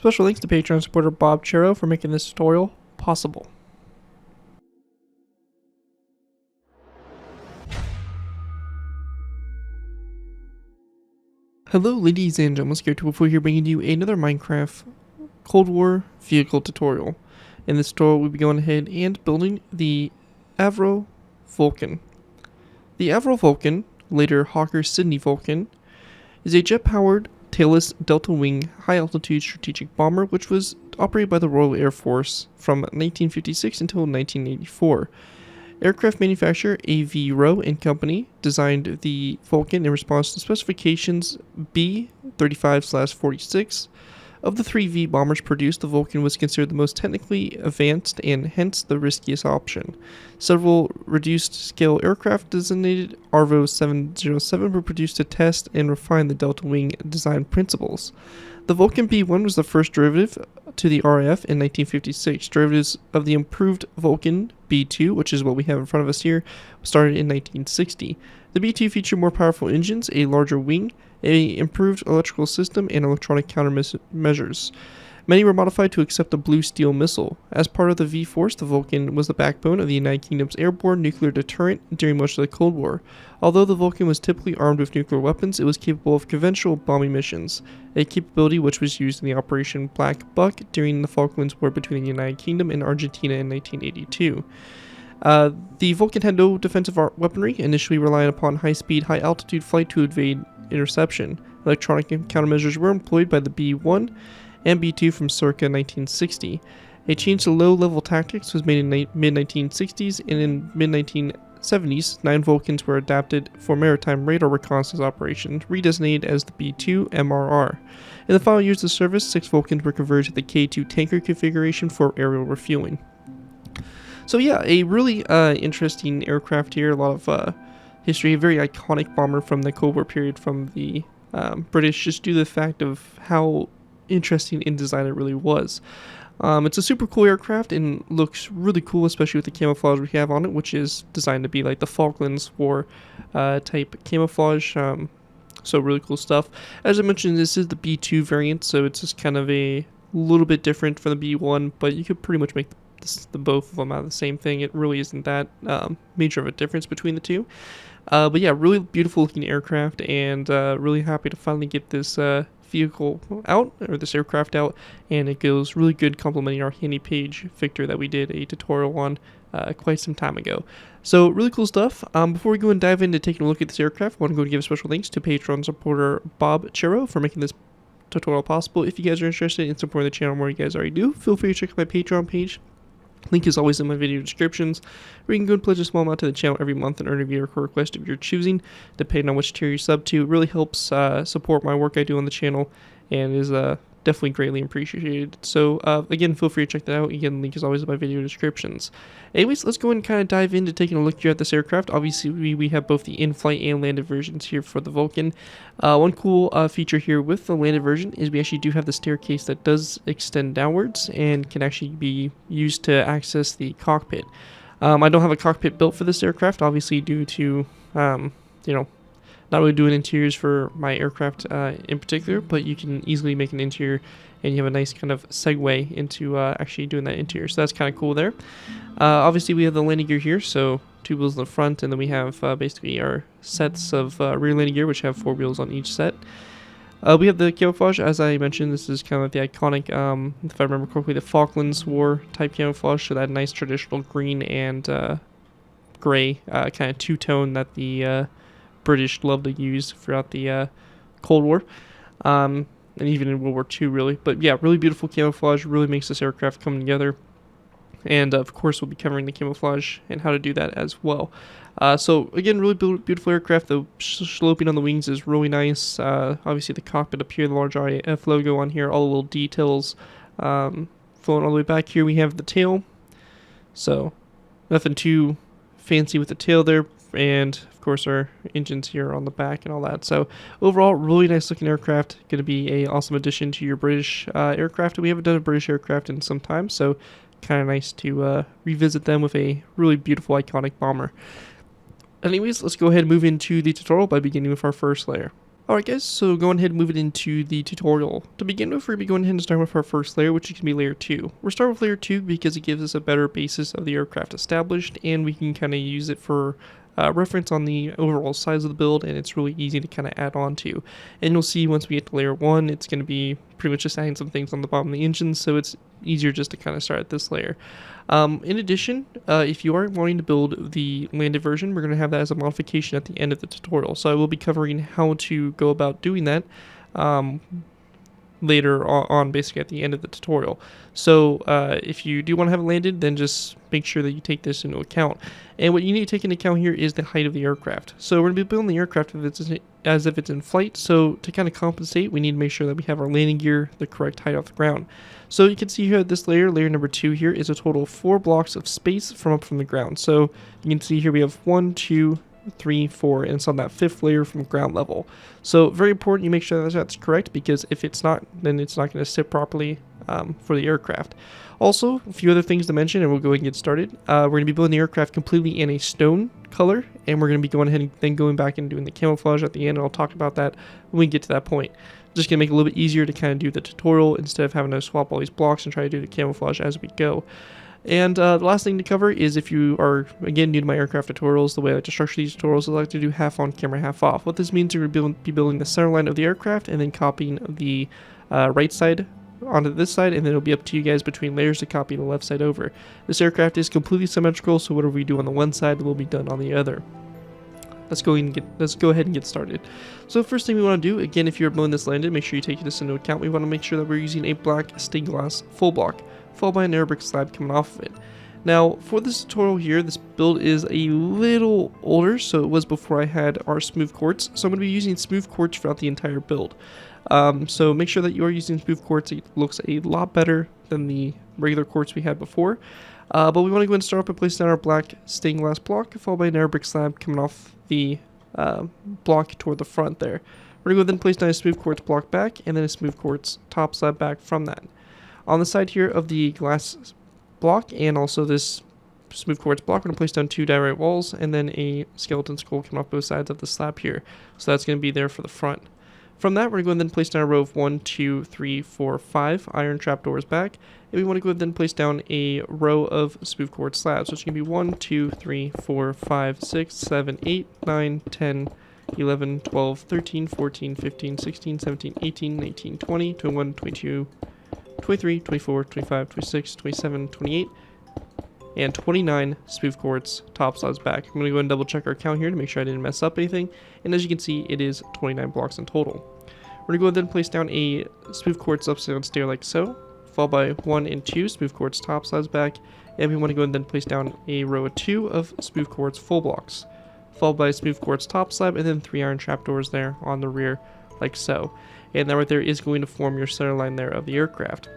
Special thanks to Patreon supporter Bob Churro for making this tutorial possible. Hello ladies and gentlemen, ZPro here bringing you another Minecraft Cold War vehicle tutorial. In this tutorial we'll be going ahead and building the Avro Vulcan. The Avro Vulcan, later Hawker Sidney Vulcan, is a jet-powered tailless delta-wing high-altitude strategic bomber which was operated by the Royal Air Force from 1956 until 1984. Aircraft manufacturer Avro and Company designed the Vulcan in response to specifications B-35/46. Of the three V bombers produced, the Vulcan was considered the most technically advanced and hence the riskiest option. Several reduced-scale aircraft designated Avro 707 were produced to test and refine the delta wing design principles. The Vulcan B.1 was the first derivative to the RAF in 1956. Derivatives of the improved Vulcan B.2, which is what we have in front of us here, started in 1960. The B.2 featured more powerful engines, a larger wing, an improved electrical system, and electronic countermeasures. Many were modified to accept the Blue Steel missile. As part of the V-Force, the Vulcan was the backbone of the United Kingdom's airborne nuclear deterrent during much of the Cold War. Although the Vulcan was typically armed with nuclear weapons, it was capable of conventional bombing missions, a capability which was used in the Operation Black Buck during the Falklands War between the United Kingdom and Argentina in 1982. The Vulcan had no defensive weaponry, initially relying upon high-speed, high-altitude flight to evade interception. Electronic countermeasures were employed by the B-1 and B-2 from circa 1960. A change to low-level tactics was made in mid-1960s, and in mid-1970s, 9 Vulcans were adapted for maritime radar reconnaissance operations, redesignated as the B-2 MRR. In the final years of service, 6 Vulcans were converted to the K-2 tanker configuration for aerial refueling. So yeah, a really interesting aircraft here, a lot of history, a very iconic bomber from the Cold War period from the British, just due to the fact of how interesting in design it really was. It's a super cool aircraft and looks really cool, especially with the camouflage we have on it, which is designed to be like the Falklands War type camouflage. So really cool stuff. As I mentioned, this is the B2 variant, so it's just kind of a little bit different from the B1, but you could pretty much make the both of them out of the same thing. It really isn't that major of a difference between the two. But yeah, really beautiful looking aircraft, and really happy to finally get this vehicle out, or this aircraft out, and it goes really good complementing our handy page Victor that we did a tutorial on quite some time ago. So really cool stuff. Before we go and dive into taking a look at this aircraft, I want to go and give a special thanks to Patreon supporter Bob Churro for making this tutorial possible. If you guys are interested in supporting the channel more, you guys already do, feel free to check out my Patreon page. Link is always in my video descriptions, where you can go and pledge a small amount to the channel every month and earn a vehicle request of your choosing, depending on which tier you sub to. It really helps support my work I do on the channel, and is definitely greatly appreciated. So again, feel free to check that out. Again, link is always in my video descriptions. Anyways, let's go and kind of dive into taking a look here at this aircraft. Obviously, we have both the in-flight and landed versions here for the Vulcan. One cool feature here with the landed version is we actually do have the staircase that does extend downwards and can actually be used to access the cockpit. I don't have a cockpit built for this aircraft, obviously due to, not really doing interiors for my aircraft in particular, but you can easily make an interior and you have a nice kind of segue into actually doing that interior. So that's kind of cool there. Obviously we have the landing gear here, so 2 wheels in the front, and then we have basically our sets of rear landing gear, which have 4 wheels on each set. We have the camouflage, as I mentioned. This is kind of the iconic, if I remember correctly, the Falklands War type camouflage, so that nice traditional green and gray kind of two-tone that the British love to use throughout the Cold War, and even in World War II, really. But yeah, really beautiful camouflage, really makes this aircraft come together. And of course, we'll be covering the camouflage and how to do that as well. So again, really beautiful aircraft. The sloping on the wings is really nice. Obviously, the cockpit up here, the large RAF logo on here, all the little details flowing all the way back here. We have the tail, so nothing too fancy with the tail there. And of course our engines here on the back and all that. So overall, really nice looking aircraft. Going to be a awesome addition to your British aircraft. We haven't done a British aircraft in some time, so kind of nice to revisit them with a really beautiful iconic bomber. Anyways, let's go ahead and move into the tutorial by beginning with our first layer. Alright guys, so going ahead and moving into the tutorial. To begin with, we're going to be going ahead and start with our first layer, which is going to be layer 2. We're starting with layer 2 because it gives us a better basis of the aircraft established, and we can kind of use it for reference on the overall size of the build, and it's really easy to kind of add on to. And you'll see once we get to layer 1, it's going to be pretty much just adding some things on the bottom of the engine, so it's easier just to kind of start at this layer. In addition, if you are wanting to build the landed version, we're going to have that as a modification at the end of the tutorial. So I will be covering how to go about doing that later on, basically at the end of the tutorial. So if you do want to have it landed, then just make sure that you take this into account. And what you need to take into account here is the height of the aircraft. So we're going to be building the aircraft as if it's in flight. So to kind of compensate, we need to make sure that we have our landing gear the correct height off the ground. So you can see here this layer number 2 here, is a total of 4 blocks of space from the ground. So you can see here we have 1, 2, 3, 4, and it's on that 5th layer from ground level. So very important you make sure that that's correct, because if it's not, then it's not going to sit properly for the aircraft. Also, a few other things to mention, and we'll go ahead and get started. We're going to be building the aircraft completely in a stone color, and we're going to be going ahead and then going back and doing the camouflage at the end, and I'll talk about that when we get to that point. Just going to make it a little bit easier to kind of do the tutorial instead of having to swap all these blocks and try to do the camouflage as we go. And the last thing to cover is, if you are, again, new to my aircraft tutorials, the way I like to structure these tutorials, I like to do half on camera, half off. What this means is we're going to be building the center line of the aircraft and then copying the right side onto this side, and then it'll be up to you guys between layers to copy the left side over. This aircraft is completely symmetrical, so whatever we do on the one side will be done on the other. Let's go ahead and get started. So first thing we want to do, again, if you're building this landed, make sure you take this into account. We want to make sure that we're using a black stained glass full block, followed by an air brick slab coming off of it. Now, for this tutorial here, this build is a little older, so it was before I had our smooth quartz. So I'm going to be using smooth quartz throughout the entire build. So make sure that you are using smooth quartz. It looks a lot better than the regular quartz we had before. But we want to go ahead and start up and place down our black stained glass block, followed by an air brick slab coming off the block toward the front there. We're going to go then place down a smooth quartz block back, and then a smooth quartz top slab back from that. On the side here of the glass block, and also this smooth quartz block, we're going to place down 2 diorite walls, and then a skeleton skull coming off both sides of the slab here. So that's going to be there for the front. From that, we're going to go and then place down a row of 1, 2, 3, 4, 5 iron trapdoors back. And we want to go and then place down a row of smooth quartz slabs. So it's going to be 1, 2, 3, 4, 5, 6, 7, 8, 9, 10, 11, 12, 13, 14, 15, 16, 17, 18, 19, 20, 21, 22, 23, 24, 25, 26, 27, 28, and 29 smooth quartz top slabs back. I'm going to go ahead and double check our count here to make sure I didn't mess up anything. And as you can see, it is 29 blocks in total. We're going to go ahead and place down a smooth quartz upside down stair like so, followed by 1 and 2 smooth quartz top slabs back. And we want to go ahead and then place down a row of 2 of smooth quartz full blocks, followed by a smooth quartz top slab, and then 3 iron trapdoors there on the rear like so. And that right there is going to form your center line there of the aircraft.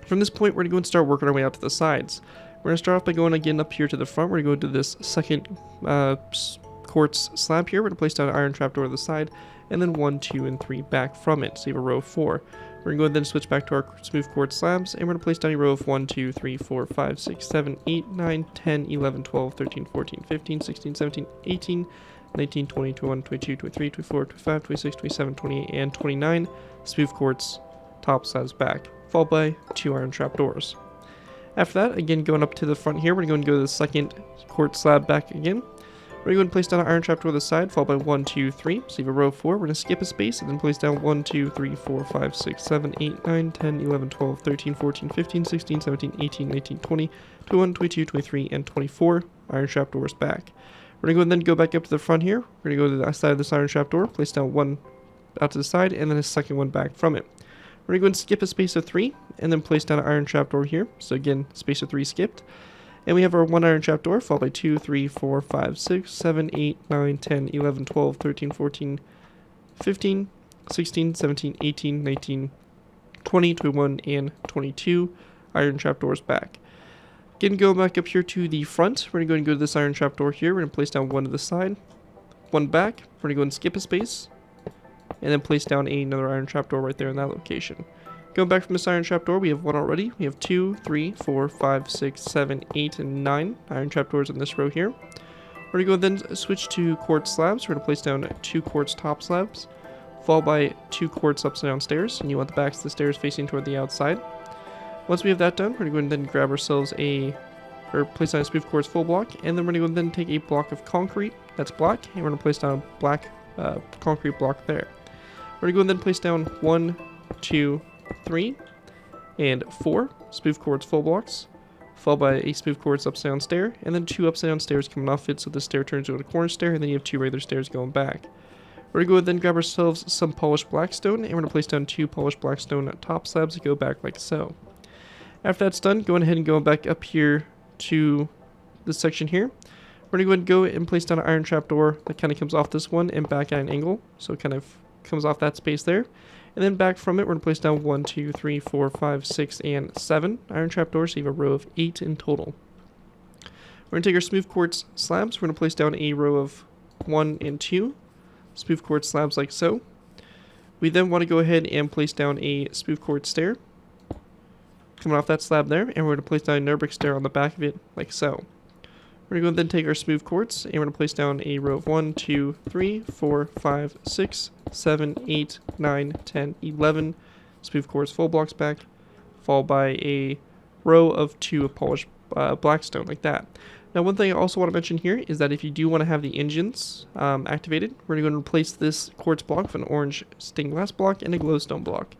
From this point, we're going to go and start working our way out to the sides. We're going to start off by going again up here to the front. We're going to go to this second quartz slab here. We're going to place down an iron trapdoor to the side, and then 1, 2, and 3 back from it. So you have a row of 4. We're going to go ahead and then switch back to our smooth quartz slabs, and we're going to place down a row of 1, 2, 3, 4, 5, 6, 7, 8, 9, 10, 11, 12, 13, 14, 15, 16, 17, 18, 19, 20, 21, 22, 23, 24, 25, 26, 27, 28, and 29 smooth quartz top slabs back, followed by 2 iron trapdoors. After that, again, going up to the front here, we're going to go to the second quartz slab back again. We're going to place down an iron trapdoor to the side, followed by 1, 2, 3. So you have a row of 4. We're going to skip a space and then place down 1, 2, 3, 4, 5, 6, 7, 8, 9, 10, 11, 12, 13, 14, 15, 16, 17, 18, 19, 20, 21, 22, 23, and 24 iron trapdoors back. We're going to go and then go back up to the front here. We're going to go to the side of this iron trapdoor, place down 1 out to the side, and then a second one back from it. We're going to go and skip a space of 3, and then place down an iron trapdoor here. So again, space of 3 skipped. And we have our 1 iron trapdoor, followed by 2, 3, 4, 5, 6, 7, 8, 9, 10, 11, 12, 13, 14, 15, 16, 17, 18, 19, 20, 21, and 22 iron trapdoors back. Again, go back up here to the front. We're going to go to this iron trapdoor here. We're going to place down 1 to the side, 1 back. We're going to go and skip a space, and then place down another iron trapdoor right there in that location. Going back from this iron trapdoor, we have 1 already. We have 2, 3, 4, 5, 6, 7, 8, and 9 iron trapdoors in this row here. We're going to go then switch to quartz slabs. We're going to place down 2 quartz top slabs, followed by 2 quartz upside down stairs, and you want the backs of the stairs facing toward the outside. Once we have that done, we're going to go ahead and then grab ourselves place down a smooth quartz full block, and then we're going to go ahead and then take a block of concrete that's black, and we're going to place down a black concrete block there. We're going to go ahead and then place down 1, 2, 3, and 4 smooth quartz full blocks, followed by a smooth quartz upside down stair, and then 2 upside down stairs coming off it, so the stair turns into a corner stair, and then you have 2 regular stairs going back. We're going to go ahead and then grab ourselves some polished blackstone, and we're going to place down 2 polished blackstone top slabs that go back like so. After that's done, go ahead and go back up here to this section here. We're going to go ahead and go and place down an iron trapdoor that kind of comes off this one and back at an angle, so it kind of comes off that space there. And then back from it, we're going to place down 1, 2, 3, 4, 5, 6, and 7 iron trapdoors, so you have a row of 8 in total. We're going to take our smooth quartz slabs. We're going to place down a row of 1 and 2 smooth quartz slabs like so. We then want to go ahead and place down a smooth quartz stair coming off that slab there, and we're going to place down a nether brick stair on the back of it like so. We're going to go and then take our smooth quartz, and we're going to place down a row of 1, 2, 3, 4, 5, 6, 7, 8, 9, 10, 11 smooth quartz full blocks back, followed by a row of 2 polished blackstone like that. Now, one thing I also want to mention here is that if you do want to have the engines activated, we're going to replace this quartz block with an orange stained glass block and a glowstone block.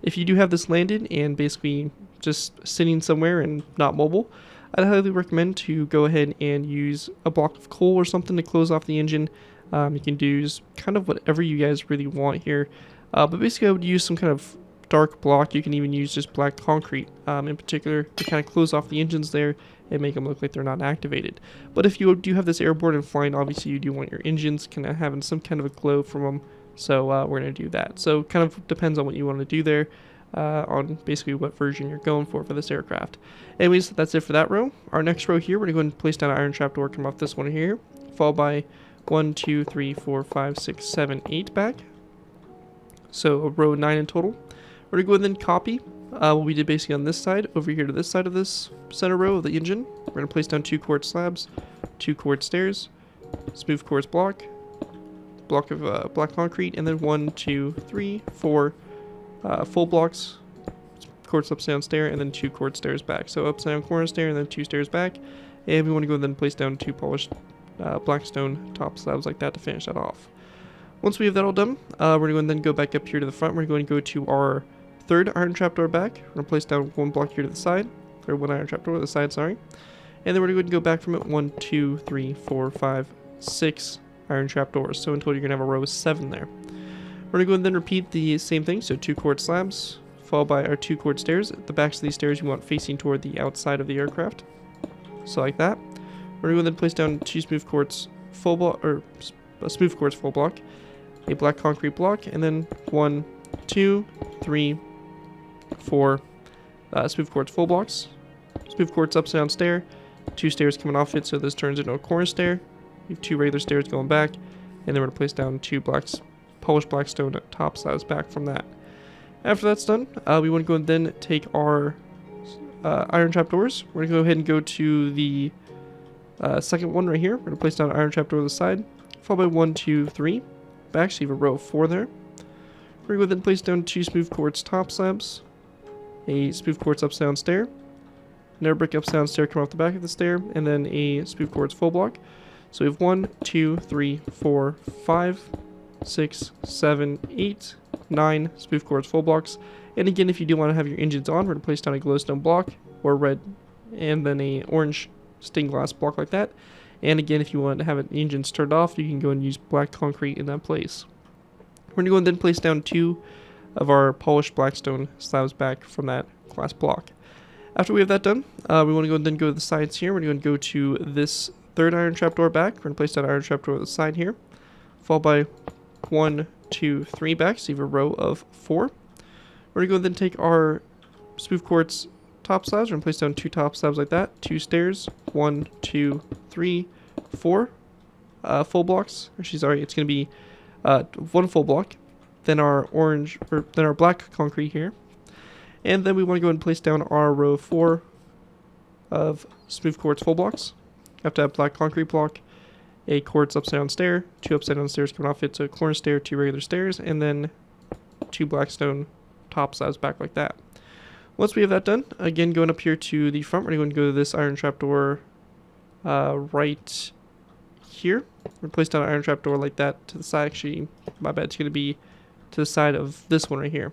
If you do have this landed and basically just sitting somewhere and not mobile, I'd highly recommend to go ahead and use a block of coal or something to close off the engine. You can do kind of whatever you guys really want here. But basically I would use some kind of dark block. You can even use just black concrete in particular to kind of close off the engines there and make them look like they're not activated. But if you do have this airborne and flying, obviously you do want your engines kind of having some kind of a glow from them. So we're going to do that. So kind of depends on what you want to do there. On basically what version you're going for this aircraft. Anyways, that's it for that row. Our next row here, we're going to go and place down an iron trapdoor, come off this one here, followed by 1, 2, 3, 4, 5, 6, 7, 8 back. So a row of 9 in total. We're going to go and then copy what we did basically on this side over here to this side of this center row of the engine. We're going to place down 2 quartz slabs, 2 quartz stairs, smooth quartz block of black concrete, and then 1, 2, 3, 4 full blocks, quartz upside down stair, and then 2 quartz stairs back. So upside down corner stair and then 2 stairs back. And we want to go and then place down 2 polished blackstone top slabs like that to finish that off. Once we have that all done, we're going to go and then go back up here to the front. We're going to go to our 3rd iron trapdoor back. We're going to place down 1 block here to the side, or 1 iron trapdoor to the side, sorry. And then we're going to go back from it 1, 2, 3, 4, 5, 6 iron trapdoors. So in total, you're going to have a row of 7 there. We're going to go and then repeat the same thing, so 2 quartz slabs, followed by our 2 quartz stairs. The backs of these stairs you want facing toward the outside of the aircraft. So like that. We're going to then place down 2 smooth quartz full block, or a smooth quartz full block, a black concrete block, and then 1, 2, 3, 4 smooth quartz full blocks, smooth quartz upside down stair, 2 stairs coming off it, so this turns into a corner stair, 2 regular stairs going back, and then we're going to place down 2 polished blackstone top slabs back from that. After that's done, we want to go and then take our iron trapdoors. We're going to go ahead and go to the second one right here. We're going to place down an iron trapdoor to the side, followed by 1, 2, 3 back, so you have a row of 4 there. We're going to go then place down 2 smooth quartz top slabs, a smooth quartz upside down stair, nether brick upside down stair coming off the back of the stair, and then a smooth quartz full block. So we have 1, 2, 3, 4, 5, 6, 7, 8, 9 smooth quartz full blocks. And again, if you do want to have your engines on, we're going to place down a glowstone block, or red, and then a orange stained glass block like that. And again, if you want to have it engines turned off, you can go and use black concrete in that place. We're going to go and then place down 2 of our polished blackstone slabs back from that glass block. After we have that done, we want to go and then go to the sides here. We're going to go to this 3rd iron trapdoor back. We're going to place that iron trapdoor to the side here, followed by 1, 2, 3 back, so you have a row of 4. We're going to go and then take our smooth quartz top slabs. We're going to place down 2 top slabs like that, 2 stairs, 1, 2, 3, 4 full blocks. Actually, sorry, it's going to be 1 full block, then our black concrete here, and then we want to go and place down our row of 4 of smooth quartz full blocks. You have to have black concrete block, a quartz upside down stair, 2 upside down stairs coming off it, so a corner stair, 2 regular stairs, and then 2 black stone top slabs back like that. Once we have that done, again going up here to the front, we're going to go to this iron trapdoor right here. We're going to place down an iron trapdoor like that to the side. Actually, my bad, it's going to be to the side of this one right here.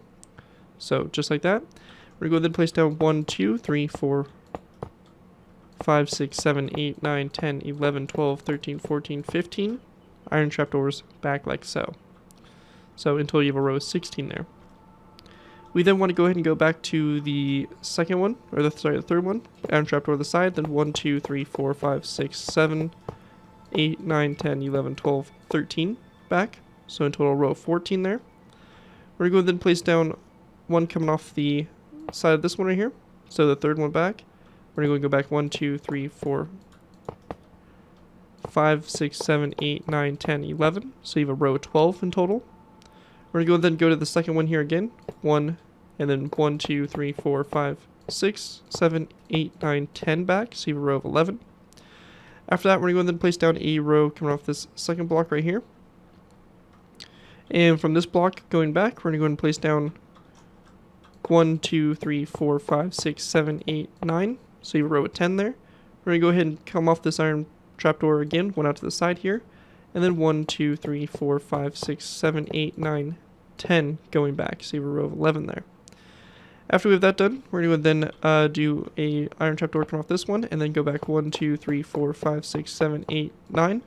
So just like that. We're going to go then place down 1, 2, 3, 4, 5, 6, 7, 8, 9, 10, 11, 12, 13, 14, 15 iron trapdoors back like so. So in total you have a row of 16 there. We then want to go ahead and go back to the second one, or the third one, iron trapdoor to the side, then 1, 2, 3, 4, 5, 6, 7, 8, 9, 10, 11, 12, 13 back. So in total a row of 14 there. We're going to go then place down one coming off the side of this one right here. So the third one back. We're going to go back 1, 2, 3, 4, 5, 6, 7, 8, 9, 10, 11. So you have a row of 12 in total. We're going to then go to the second one here again. 1, and then 1, 2, 3, 4, 5, 6, 7, 8, 9, 10 back. So you have a row of 11. After that, we're going to go then place down a row coming off this second block right here. And from this block going back, we're going to go and place down 1, 2, 3, 4, 5, 6, 7, 8, 9. So you have a row of 10 there. We're going to go ahead and come off this iron trapdoor again, one out to the side here. And then 1, 2, 3, 4, 5, 6, 7, 8, 9, 10 going back. So you have a row of 11 there. After we have that done, we're going to then do a iron trapdoor come off this one, and then go back 1, 2, 3, 4, 5, 6, 7, 8, 9. And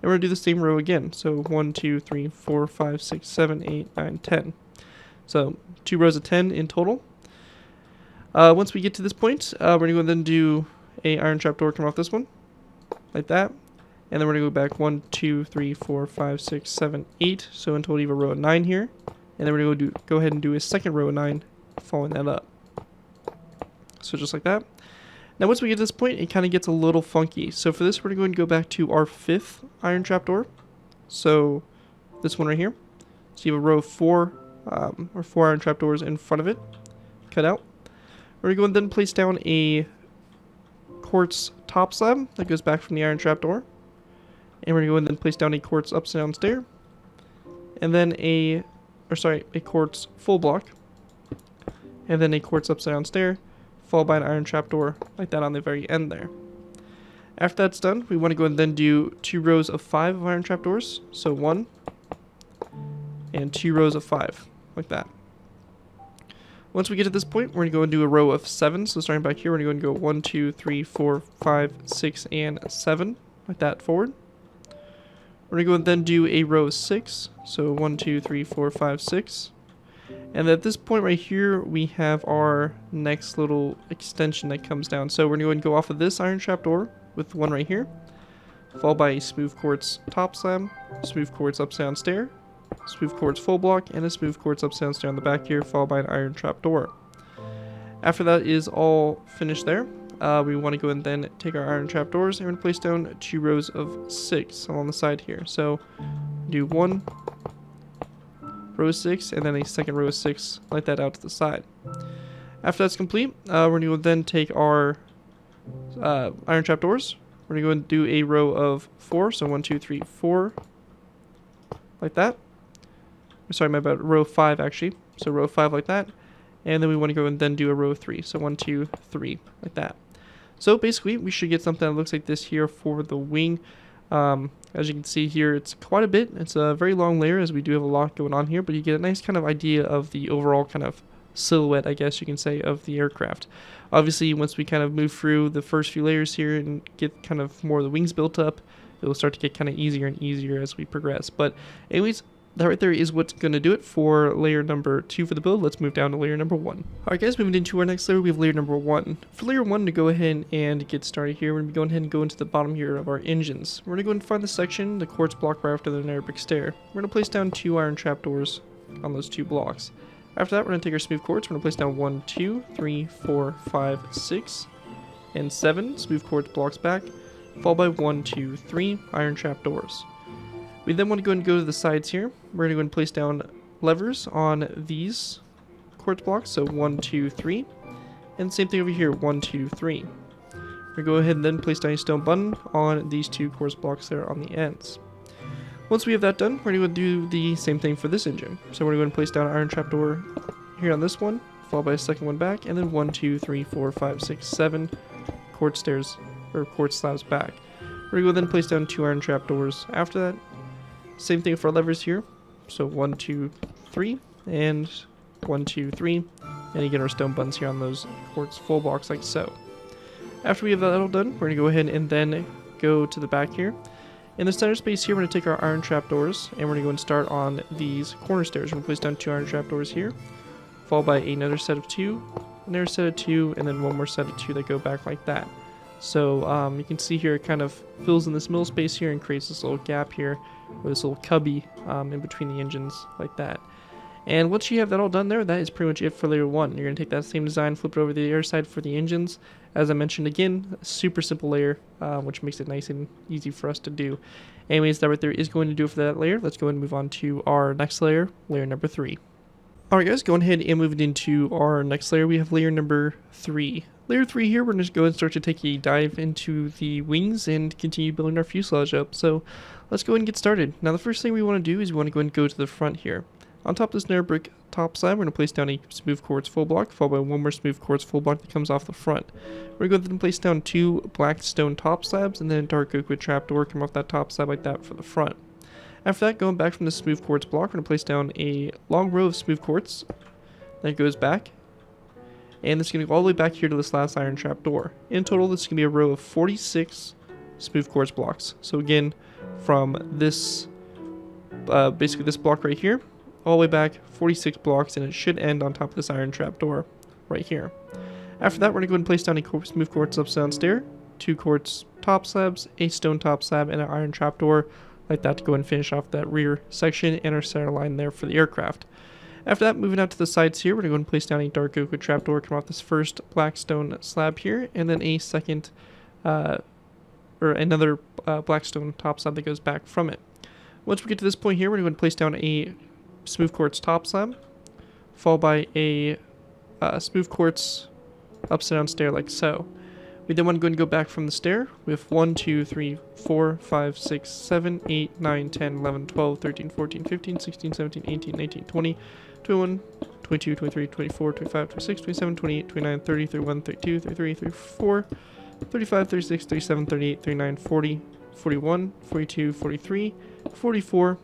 we're going to do the same row again. So 1, 2, 3, 4, 5, 6, 7, 8, 9, 10. So 2 rows of 10 in total. Once we get to this point, we're going to then do a iron trapdoor come off this one, like that. And then we're going to go back 1, 2, 3, 4, 5, 6, 7, 8. So in total you have a row of 9 here. And then we're going to go ahead and do a second row of 9, following that up. So just like that. Now once we get to this point, it kind of gets a little funky. So for this, we're going to go back to our 5th iron trapdoor. So this one right here. So you have a row of 4 iron trapdoors in front of it, cut out. We're going to go and then place down a quartz top slab that goes back from the iron trapdoor. And we're going to go and then place down a quartz upside down stair. And then a quartz full block. And then a quartz upside down stair, followed by an iron trapdoor like that on the very end there. After that's done, we want to go and then do 2 rows of 5 of iron trapdoors. So 1 and 2 rows of 5, like that. Once we get to this point, we're going to go and do a row of 7. So starting back here, we're going to go 1, 2, 3, 4, 5, 6, and 7, like that forward. We're going to go and then do a row of 6. So 1, 2, 3, 4, 5, 6. And at this point right here, we have our next little extension that comes down. So we're going to go and go off of this iron trapdoor with one right here, followed by a smooth quartz top slab, smooth quartz upside down stair, smooth quartz full block, and a smooth quartz upside down stair on the back here, followed by an iron trapdoor. After that is all finished there, we want to go and then take our iron trapdoors and we're going to place down 2 rows of 6 along the side here. So do 1 row of 6 and then a second row of 6 like that out to the side. After that's complete, we're going to then take our iron trapdoors. We're going to go and do a row of 4. So 1, 2, 3, 4 like that. Sorry, my bad. Row 5 actually. So row 5 like that. And then we want to go and then do a row of 3. So 1, 2, 3 like that. So basically, we should get something that looks like this here for the wing. As you can see here, it's quite a bit. It's a very long layer as we do have a lot going on here, but you get a nice kind of idea of the overall kind of silhouette, I guess you can say, of the aircraft. Obviously, once we kind of move through the first few layers here and get kind of more of the wings built up, it will start to get kind of easier and easier as we progress. But anyways, that right there is what's going to do it for layer number 2 for the build. Let's move down to layer number 1. Alright guys, moving into our next layer, we have layer number 1. For layer 1 to go ahead and get started here, we're going to go ahead and go into the bottom here of our engines. We're going to go and find the section, the quartz block right after the Arabic stair. We're going to place down 2 iron trapdoors on those 2 blocks. After that, we're going to take our smooth quartz. We're going to place down 1, 2, 3, 4, 5, 6, and 7 smooth quartz blocks back, followed by 1, 2, 3 iron trapdoors. We then want to go and go to the sides here. We're going to go and place down levers on these quartz blocks. So 1, 2, 3. And same thing over here, 1, 2, 3. We're We go ahead and then place down a stone button on these 2 quartz blocks there on the ends. Once we have that done, we're going to do the same thing for this engine. So we're going to place down an iron trapdoor here on this one, followed by a second one back, and then 1, 2, 3, 4, 5, 6, 7 quartz stairs or quartz slabs back. We're going to then place down 2 iron trapdoors after that. Same thing for our levers here. So 1, 2, 3, and 1, 2, 3, and you get our stone buttons here on those quartz full blocks like so. After we have that all done, we're going to go ahead and then go to the back here. In the center space here, we're going to take our iron trapdoors, and we're going to go and start on these corner stairs. We're going to place down 2 iron trapdoors here, followed by another set of 2, another set of 2, and then one more set of 2 that go back like that. So you can see here it kind of fills in this middle space here and creates this little gap here, or this little cubby in between the engines like that. And once you have that all done there, that is pretty much it for layer 1. You're going to take that same design, flip it over to the other side for the engines. As I mentioned again, a super simple layer, which makes it nice and easy for us to do. Anyways, that right there is going to do it for that layer. Let's go ahead and move on to our next layer, layer number 3. Alright guys, going ahead and moving into our next layer, we have layer number 3. Layer 3 here, we're going to go and start to take a dive into the wings and continue building our fuselage up. So let's go ahead and get started. Now the first thing we want to do is we want to go and go to the front here. On top of this narrow brick top slab, we're going to place down a smooth quartz full block, followed by one more smooth quartz full block that comes off the front. We're going to go and place down 2 black stone top slabs, and then a dark oak wood trapdoor come off that top slab like that for the front. After that, going back from the smooth quartz block, we're going to place down a long row of smooth quartz that goes back. And this is going to go all the way back here to this last iron trapdoor. In total, this is going to be a row of 46 smooth quartz blocks. So again, from this, basically this block right here, all the way back 46 blocks, and it should end on top of this iron trapdoor right here. After that, we're going to go ahead and place down a smooth quartz upside down stair, 2 quartz top slabs, a stone top slab, and an iron trapdoor like that to go and finish off that rear section and our center line there for the aircraft. After that, moving out to the sides here, we're going to go and place down a dark oak wood trapdoor, come off this first black stone slab here, and then a second, or another black stone top slab that goes back from it. Once we get to this point here, we're going to place down a smooth quartz top slab, followed by a smooth quartz upside down stair like so. We then want to go and go back from the stair. We have 1, 2, 3, 4, 5, 6, 7, 8, 9, 10, 11, 12, 13, 14, 15, 16, 17, 18, 19, 20, 21, 22, 23, 24, 25, 26, 27, 28, 29, 30, 31, 32, 33, 34, 35, 36, 37, 38, 39, 40, 41, 42, 43, 44,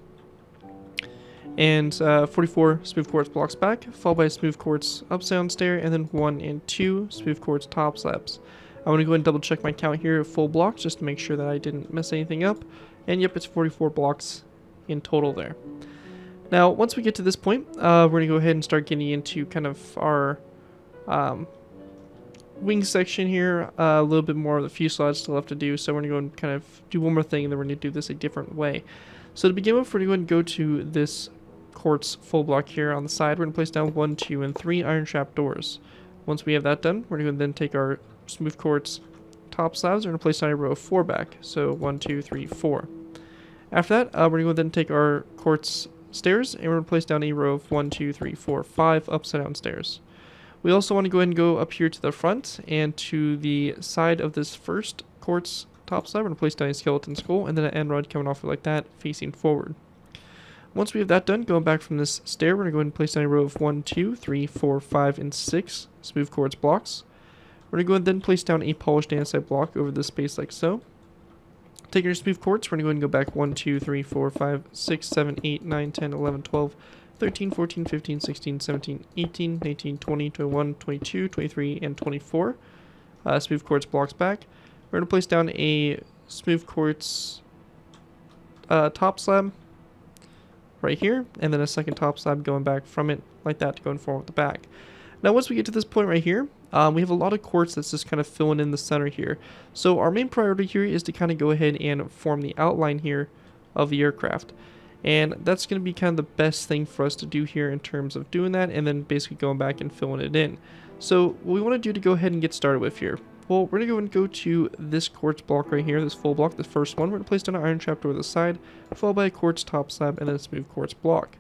and 44 smooth quartz blocks back, followed by a smooth quartz upside down stair, and then 1 and 2 smooth quartz top slabs. I want to go ahead and double check my count here of full blocks just to make sure that I didn't mess anything up. And yep, it's 44 blocks in total there. Now, once we get to this point, we're going to go ahead and start getting into kind of our wing section here. A little bit more of the fuselage still left to do, so we're going to go and kind of do one more thing, and then we're going to do this a different way. So to begin with, we're going to go to this quartz full block here on the side. We're going to place down 1, 2, and 3 iron trapdoors. Once we have that done, we're going to then take our smooth quartz top slabs. We're going to place down a row of 4 back. So 1, 2, 3, 4. After that, we're going to then take our quartz stairs, and we're going to place down a row of 1, 2, 3, 4, 5 upside down stairs. We also want to go ahead and go up here to the front and to the side of this first quartz top slab. We're going to place down a skeleton skull and then an end rod coming off like that, facing forward. Once we have that done, going back from this stair, we're going to go ahead and place down a row of 1, 2, 3, 4, 5, and 6 smooth quartz blocks. We're going to go ahead and then place down a polished andesite block over this space like so. Taking our smooth quartz, we're going to go ahead and go back 1, 2, 3, 4, 5, 6, 7, 8, 9, 10, 11, 12, 13, 14, 15, 16, 17, 18, 19, 20, 21, 22, 23, and 24 smooth quartz blocks back. We're going to place down a smooth quartz top slab right here, and then a second top slab going back from it like that to go and form with the back. Now once we get to this point right here, we have a lot of quartz that's just kind of filling in the center here. So our main priority here is to kind of go ahead and form the outline here of the aircraft. And that's going to be kind of the best thing for us to do here in terms of doing that, and then basically going back and filling it in. So what we want to do to go ahead and get started with here, well, we're going to go and go to this quartz block right here, this full block, the first one. We're going to place down an iron trapdoor to the side, followed by a quartz top slab, and then a smooth quartz block.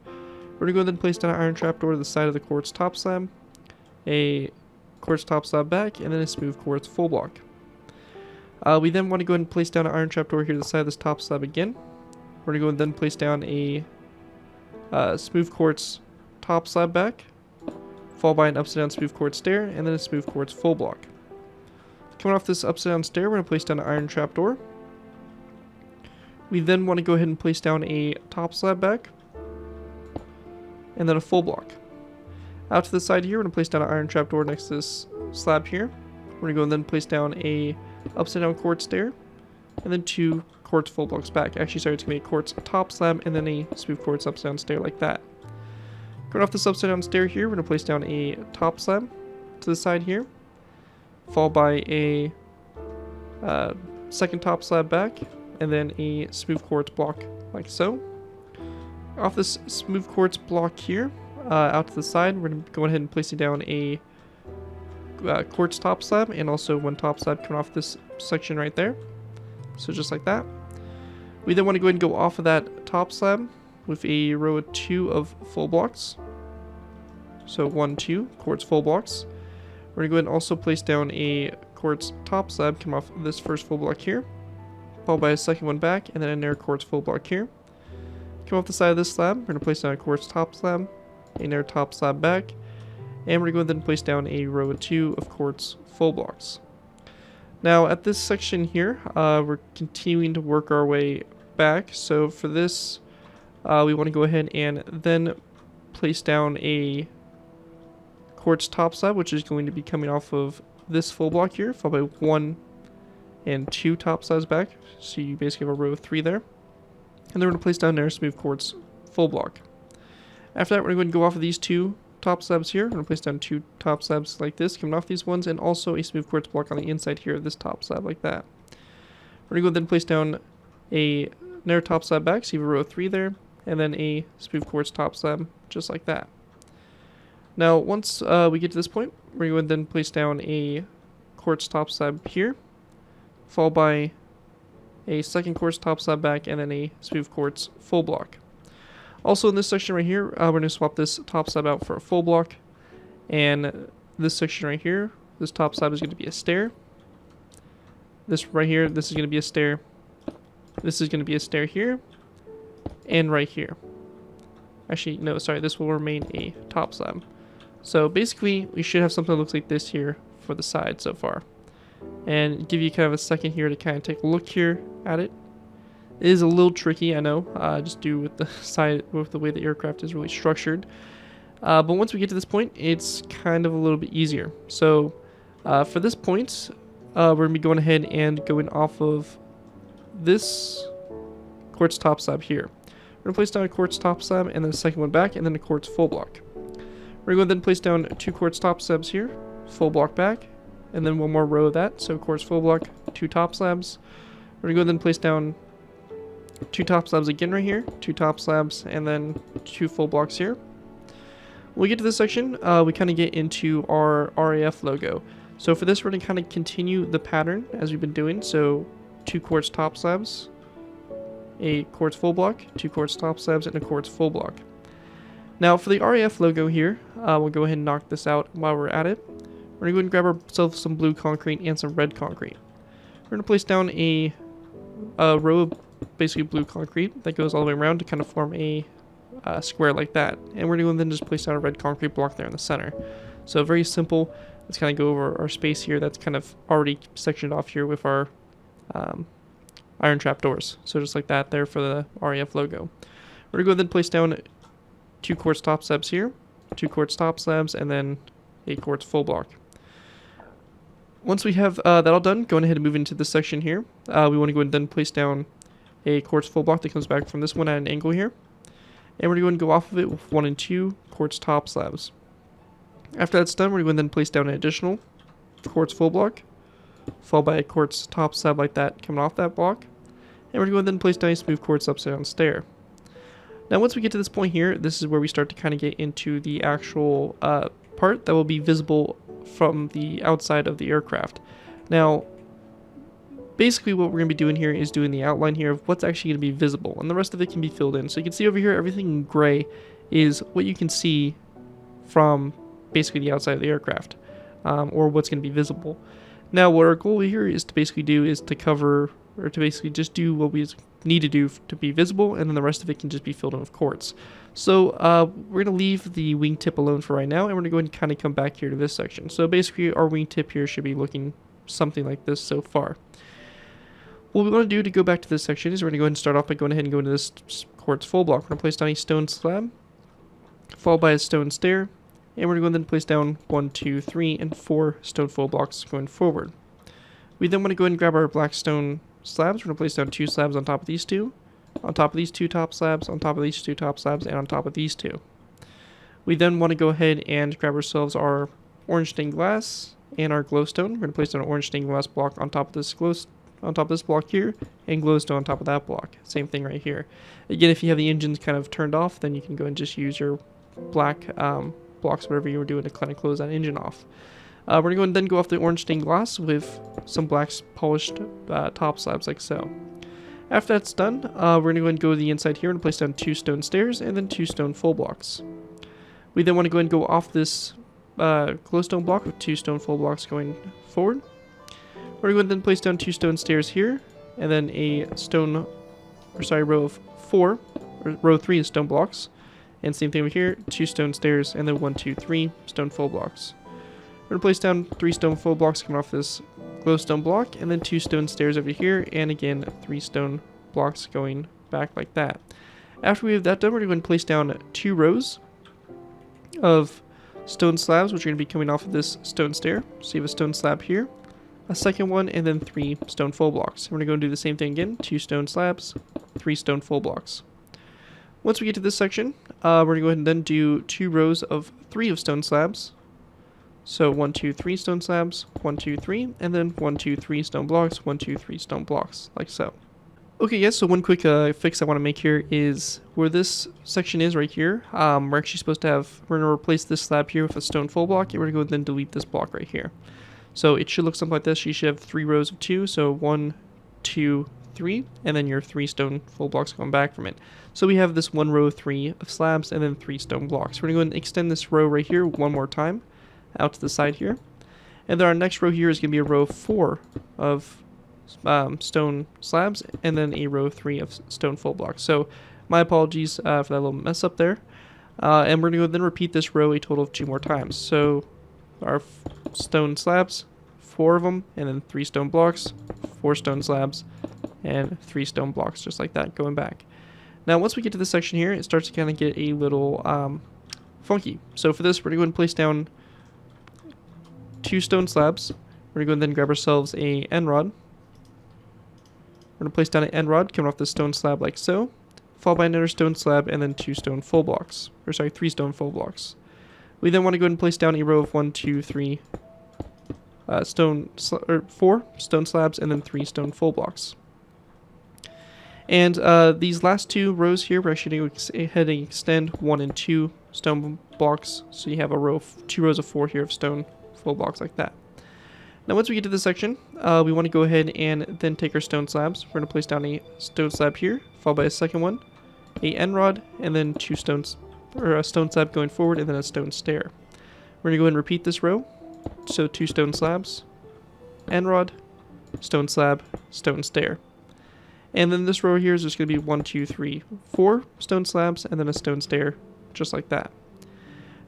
We're going to go and then place down an iron trapdoor to the side of the quartz top slab, a quartz top slab back, and then a smooth quartz full block. We then want to go ahead and place down an iron trapdoor here to the side of this top slab again. We're going to go and then place down a smooth quartz top slab back, followed by an upside down smooth quartz stair, and then a smooth quartz full block. Coming off this upside down stair, we're going to place down an iron trapdoor. We then want to go ahead and place down a top slab back, and then a full block. Out to the side here, we're going to place down an iron trapdoor next to this slab here. We're going to go and then place down a upside down quartz stair, and then 2 quartz full blocks back. Actually, sorry, it's going to be a quartz top slab, and then a smooth quartz upside down stair like that. Going off this upside down stair here, we're going to place down a top slab to the side here, followed by a second top slab back, and then a smooth quartz block like so. Off this smooth quartz block here, out to the side, we're going to go ahead and place down a quartz top slab, and also 1 top slab coming off this section right there. So just like that. We then want to go ahead and go off of that top slab with a row of 2 of full blocks. So 1, 2 quartz full blocks. We're going to go ahead and also place down a quartz top slab coming off this first full block here, followed by a second one back, and then another quartz full block here. Come off the side of this slab, we're going to place down a quartz top slab, another top slab back, and we're going to go ahead and place down a row of 2 of quartz full blocks. Now at this section here, we're continuing to work our way back. So for this, we want to go ahead and then place down a quartz top slab, which is going to be coming off of this full block here, followed by 1 and 2 top slabs back. So you basically have a row of 3 there. And then we're going to place down our smooth quartz full block. After that, we're going to go off of these 2 top slabs here. We're going to place down 2 top slabs like this, coming off these ones, and also a smooth quartz block on the inside here of this top slab like that. We're going to go then place down another top slab back, so you have a row of 3 there, and then a smooth quartz top slab just like that. Now, once we get to this point, we're going to then place down a quartz top slab here, followed by a second quartz top slab back, and then a smooth quartz full block. Also in this section right here, we're going to swap this top slab out for a full block, and this section right here, this top slab is going to be a stair. This right here, this is going to be a stair. This is going to be a stair here, and right here. Actually, no, sorry, this will remain a top slab. So basically, we should have something that looks like this here for the side so far. And give you kind of a second here to kind of take a look here at it. It is a little tricky, I know, just due with the side, with the way the aircraft is really structured. But once we get to this point, it's kind of a little bit easier. So for this point, we're going to be going ahead and going off of this quartz top slab here. We're going to place down a quartz top slab, and then a second one back, and then a quartz full block. We're going to then place down 2 quartz top slabs here, full block back, and then 1 more row of that, so quartz full block, 2 top slabs. We're going to go then place down 2 top slabs again right here, 2 top slabs, and then 2 full blocks here. When we get to this section, we kind of get into our RAF logo. So for this, we're going to kind of continue the pattern as we've been doing. So 2 quartz top slabs, a quartz full block, 2 quartz top slabs, and a quartz full block. Now for the RAF logo here, we'll go ahead and knock this out while we're at it. We're going to go ahead and grab ourselves some blue concrete and some red concrete. We're going to place down a row of basically blue concrete that goes all the way around to kind of form a square like that. And we're going to then just place down a red concrete block there in the center. So very simple. Let's kind of go over our space here that's kind of already sectioned off here with our iron trapdoors. So just like that there for the RAF logo. We're going to go then place down 2 quartz top slabs here, 2 quartz top slabs, and then a quartz full block. Once we have that all done, going ahead and move into this section here, we want to go ahead and then place down a quartz full block that comes back from this one at an angle here. And we're going to go off of it with 1 and 2 quartz top slabs. After that's done, we're going to then place down an additional quartz full block, followed by a quartz top slab like that coming off that block. And we're going to then place down a smooth quartz upside down stair. Now once we get to this point here, this is where we start to kind of get into the actual part that will be visible from the outside of the aircraft. Now, basically what we're going to be doing here is doing the outline here of what's actually going to be visible, and the rest of it can be filled in. So you can see over here, everything in gray is what you can see from basically the outside of the aircraft, or what's going to be visible. Now what our goal here is to basically do is to cover, or to basically just do what we need to do to be visible, and then the rest of it can just be filled in with quartz. So we're going to leave the wingtip alone for right now, and we're going to go ahead and kind of come back here to this section. So basically our wingtip here should be looking something like this so far. What we want to do to go back to this section is we're going to go ahead and start off by going ahead and go into this quartz full block. We're going to place down a stone slab, followed by a stone stair, and we're going to then place down 1, 2, 3, and 4 stone full blocks going forward. We then want to go ahead and grab our black stone slabs. We're going to place down 2 slabs on top of these 2, on top of these 2 top slabs, on top of these 2 top slabs, and on top of these 2. We then want to go ahead and grab ourselves our orange stained glass and our glowstone. We're going to place down an orange stained glass block on top of this block here, and glowstone on top of that block. Same thing right here. Again, if you have the engines kind of turned off, then you can go and just use your black blocks, whatever you were doing, to kind of close that engine off. We're going to go and then go off the orange stained glass with some black polished top slabs like so. After that's done, we're going to go and go to the inside here and place down 2 stone stairs and then 2 stone full blocks. We then want to go and go off this glowstone block with 2 stone full blocks going forward. We're going to then place down 2 stone stairs here, and then a row of 4, or row 3 of stone blocks. And same thing over here, 2 stone stairs, and then 1, 2, 3 stone full blocks. We're going to place down 3 stone full blocks coming off this glowstone block, and then 2 stone stairs over here, and again 3 stone blocks going back like that. After we have that done, we're going to place down 2 rows of stone slabs, which are going to be coming off of this stone stair. So you have a stone slab here, a second one, and then 3 stone full blocks. We're going to go and do the same thing again, 2 stone slabs, 3 stone full blocks. Once we get to this section, we're going to go ahead and then do 2 rows of 3 of stone slabs. So 1, 2, 3 stone slabs, 1, 2, 3, and then 1, 2, 3 stone blocks, 1, 2, 3 stone blocks, like so. Okay, yes, so one quick fix I want to make here is where this section is right here. We're actually supposed to have, we're going to replace this slab here with a stone full block, and we're going to go and then delete this block right here. So it should look something like this. You should have 3 rows of 2, so 1, 2, 3, and then your 3 stone full blocks going back from it. So we have this 1 row of 3 of slabs and then 3 stone blocks. We're going to go ahead and extend this row right here one more time out to the side here. And then our next row here is going to be a row of 4 of stone slabs and then a row of 3 of stone full blocks. So my apologies for that little mess up there. And we're going to then repeat this row a total of 2 more times. So our stone slabs, 4 of them, and then 3 stone blocks, 4 stone slabs, and 3 stone blocks, just like that, going back. Now, once we get to this section here, it starts to kind of get a little funky. So for this, we're going to go and place down 2 stone slabs. We're going to go and then grab ourselves a end rod. We're going to place down an end rod coming off the stone slab like so, followed by another stone slab, and then 2 stone full blocks. Or sorry, 3 stone full blocks. We then want to go ahead and place down a row of 1, 2, 3 4 stone slabs, and then 3 stone full blocks. And these last 2 rows here, we're actually going to go ahead and extend 1 and 2 stone blocks. So you have a row of 2 rows of 4 here of stone full blocks like that. Now once we get to this section, we want to go ahead and then take our stone slabs. We're going to place down a stone slab here, followed by a second one, a end rod, and then 2 stones, or a stone slab going forward, and then a stone stair. We're going to go ahead and repeat this row. So 2 stone slabs, end rod, stone slab, stone stair. And then this row here is just going to be 1, 2, 3, 4 stone slabs, and then a stone stair, just like that.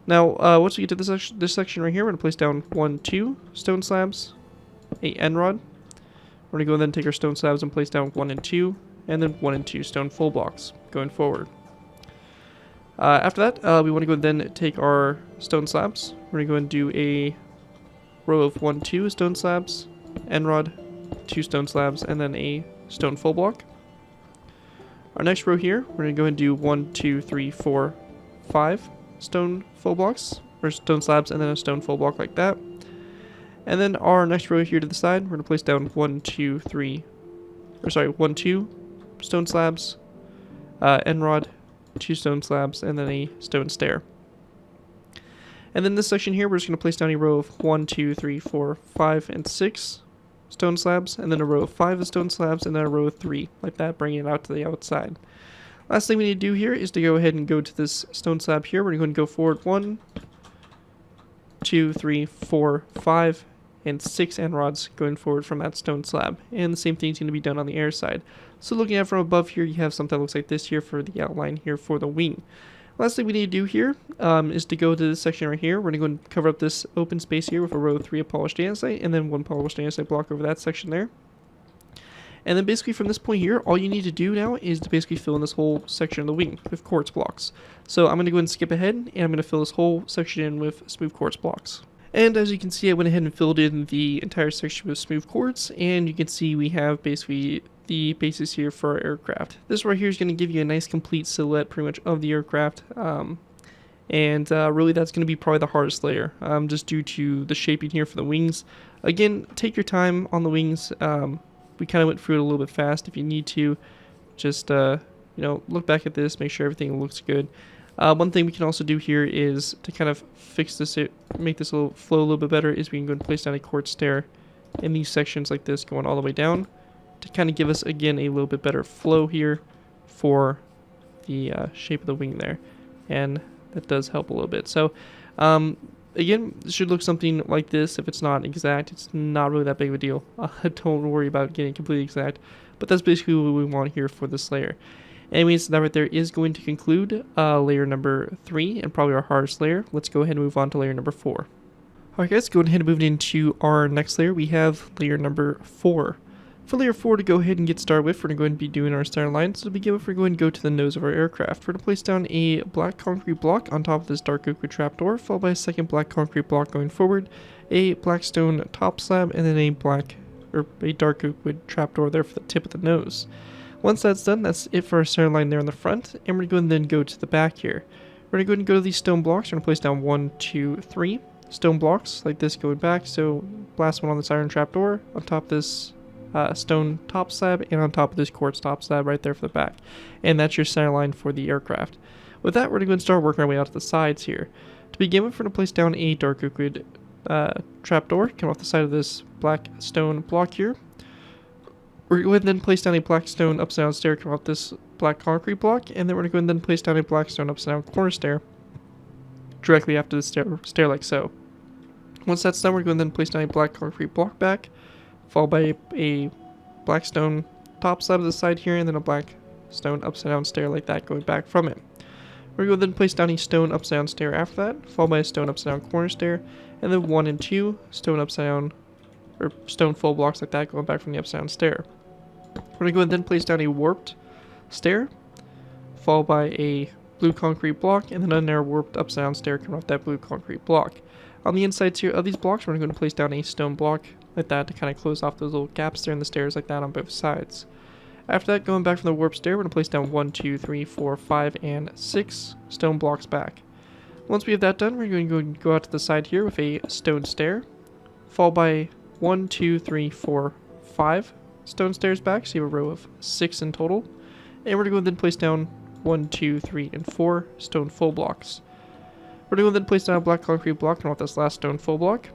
Now, once we get to this section right here, we're going to place down 1, 2 stone slabs, a end rod. We're going to go and then take our stone slabs and place down 1 and 2, and then 1 and 2 stone full blocks going forward. After that, we want to go and then take our stone slabs. We're going to go and do a row of 1, 2 stone slabs, end rod, 2 stone slabs, and then a stone full block. Our next row here, we're going to go and do 1, 2, 3, 4, 5 stone full blocks, or stone slabs, and then a stone full block like that. And then our next row here to the side, we're going to place down 1, 2 stone slabs, end rod, 2 stone slabs, and then a stone stair. And then this section here, we're just going to place down a row of 1, 2, 3, 4, 5, and 6 stone slabs, and then a row of 5 of stone slabs, and then a row of 3, like that, bringing it out to the outside. Last thing we need to do here is to go ahead and go to this stone slab here. We're going to go forward 1, 2, 3, 4, 5, and 6 end rods going forward from that stone slab. And the same thing is going to be done on the air side. So looking at from above here, you have something that looks like this here for the outline here for the wing. Last thing we need to do here is to go to this section right here. We're going to go and cover up this open space here with a row of 3 of polished andesite, and then 1 polished andesite block over that section there. And then basically from this point here, all you need to do now is to basically fill in this whole section of the wing with quartz blocks. So I'm going to go ahead and skip ahead, and I'm going to fill this whole section in with smooth quartz blocks. And as you can see, I went ahead and filled in the entire section with smooth quartz, and you can see we have basically the basis here for our aircraft. This right here is going to give you a nice complete silhouette pretty much of the aircraft, and really that's going to be probably the hardest layer, just due to the shaping here for the wings. Again, take your time on the wings. We kind of went through it a little bit fast. If you need to, just look back at this, make sure everything looks good. One thing we can also do here is to kind of fix this, make this flow a little bit better, is we can go and place down a quartz stair in these sections like this, going all the way down, to kind of give us, again, a little bit better flow here for the shape of the wing there. And that does help a little bit. So, again, it should look something like this. If it's not exact, it's not really that big of a deal. Don't worry about getting completely exact. But that's basically what we want here for this layer. Anyways, that right there is going to conclude layer number 3, and probably our hardest layer. Let's go ahead and move on to layer number 4. Alright guys, go ahead and move into our next layer. We have layer number 4. For layer 4 to go ahead and get started with, we're going to be doing our center line. So to begin with, we're going to go to the nose of our aircraft. We're going to place down a black concrete block on top of this dark oak wood trapdoor, followed by a second black concrete block going forward, a black stone top slab, and then a dark oak wood trapdoor there for the tip of the nose. Once that's done, that's it for our center line there in the front, and we're going to then go to the back here. We're going to go ahead and go to these stone blocks. We're going to place down 1, 2, 3 stone blocks like this going back. So last one on this iron trapdoor, on top of this stone top slab, and on top of this quartz top slab right there for the back. And that's your center line for the aircraft. With that, we're going to go and start working our way out to the sides here. To begin with, we're going to place down a dark oak wood trapdoor, come off the side of this black stone block here. We're going to then place down a black stone upside down stair, come off this black concrete block, and then we're going to go and then place down a black stone upside down corner stair directly after the stair like so. Once that's done, we're going to then place down a black concrete block back, followed by a black stone top slab of the side here, and then a black stone upside down stair like that going back from it. We're going to then place down a stone upside down stair after that, followed by a stone upside down corner stair, and then 1 and 2 stone upside down, or stone full blocks like that going back from the upside down stair. We're going to go and then place down a warped stair, followed by a blue concrete block, and then another warped upside down stair coming off that blue concrete block. On the insides here of these blocks, we're going to place down a stone block like that to kind of close off those little gaps there in the stairs like that on both sides. After that, going back from the warp stair, we're going to place down 1, 2, 3, 4, 5, and 6 stone blocks back. Once we have that done, we're going to go out to the side here with a stone stair, followed by 1, 2, 3, 4, 5 stone stairs back, so you have a row of 6 in total. And we're going to go then place down 1, 2, 3, and 4 stone full blocks. We're going to then place down a black concrete block and off this last stone full block.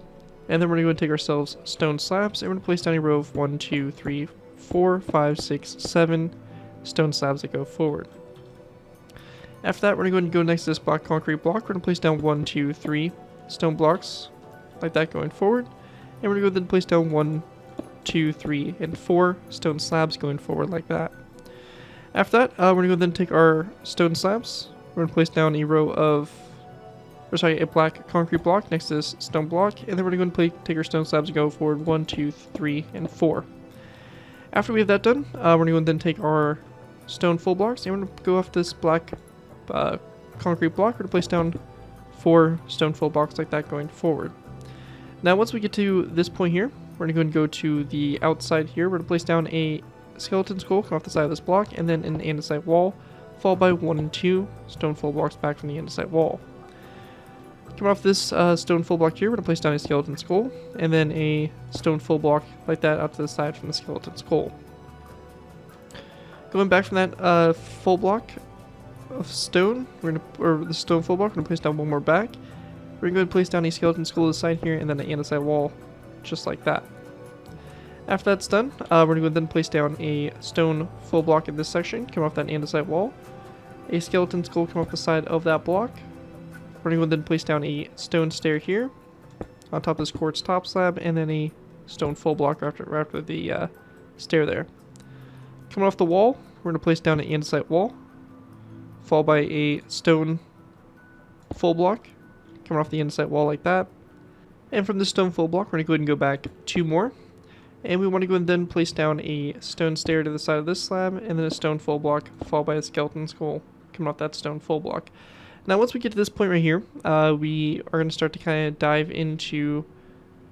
And then we're going to take ourselves stone slabs, and we're going to place down a row of 1, 2, 3, 4, 5, 6, 7 stone slabs that go forward. After that, we're going to go next to this black concrete block. We're going to place down 1, 2, 3 stone blocks like that going forward. And we're going to then place down 1, 2, 3, and 4 stone slabs going forward like that. After that, we're going to then take our stone slabs. We're going to place down a row of, a black concrete block next to this stone block, and then we're going to take our stone slabs and go forward 1, 2, 3, and 4. After we have that done, we're going to then take our stone full blocks, and we're going to go off this black concrete block. We're going to place down 4 stone full blocks like that going forward. Now, once we get to this point here, we're going to go to the outside here. We're going to place down a skeleton skull, come off the side of this block, and then an andesite wall, followed by 1 and 2 stone full blocks back from the andesite wall. Coming off this stone full block here, we're going to place down a skeleton skull, and then a stone full block like that out to the side from the skeleton skull. Going back from that full block of stone, or the stone full block, we're going to place down one more back. We're going to place down a skeleton skull to the side here, and then an andesite wall, just like that. After that's done, we're going to then place down a stone full block in this section, come off that andesite wall. A skeleton skull come off the side of that block. We're going to then place down a stone stair here, on top of this quartz top slab, and then a stone full block after the stair there. Coming off the wall, we're going to place down an andesite wall, followed by a stone full block, coming off the andesite wall like that. And from the stone full block, we're going to go ahead and go back 2 more. And we want to go and then place down a stone stair to the side of this slab, and then a stone full block, followed by a skeleton skull coming off that stone full block. Now, once we get to this point right here, we are going to start to kind of dive into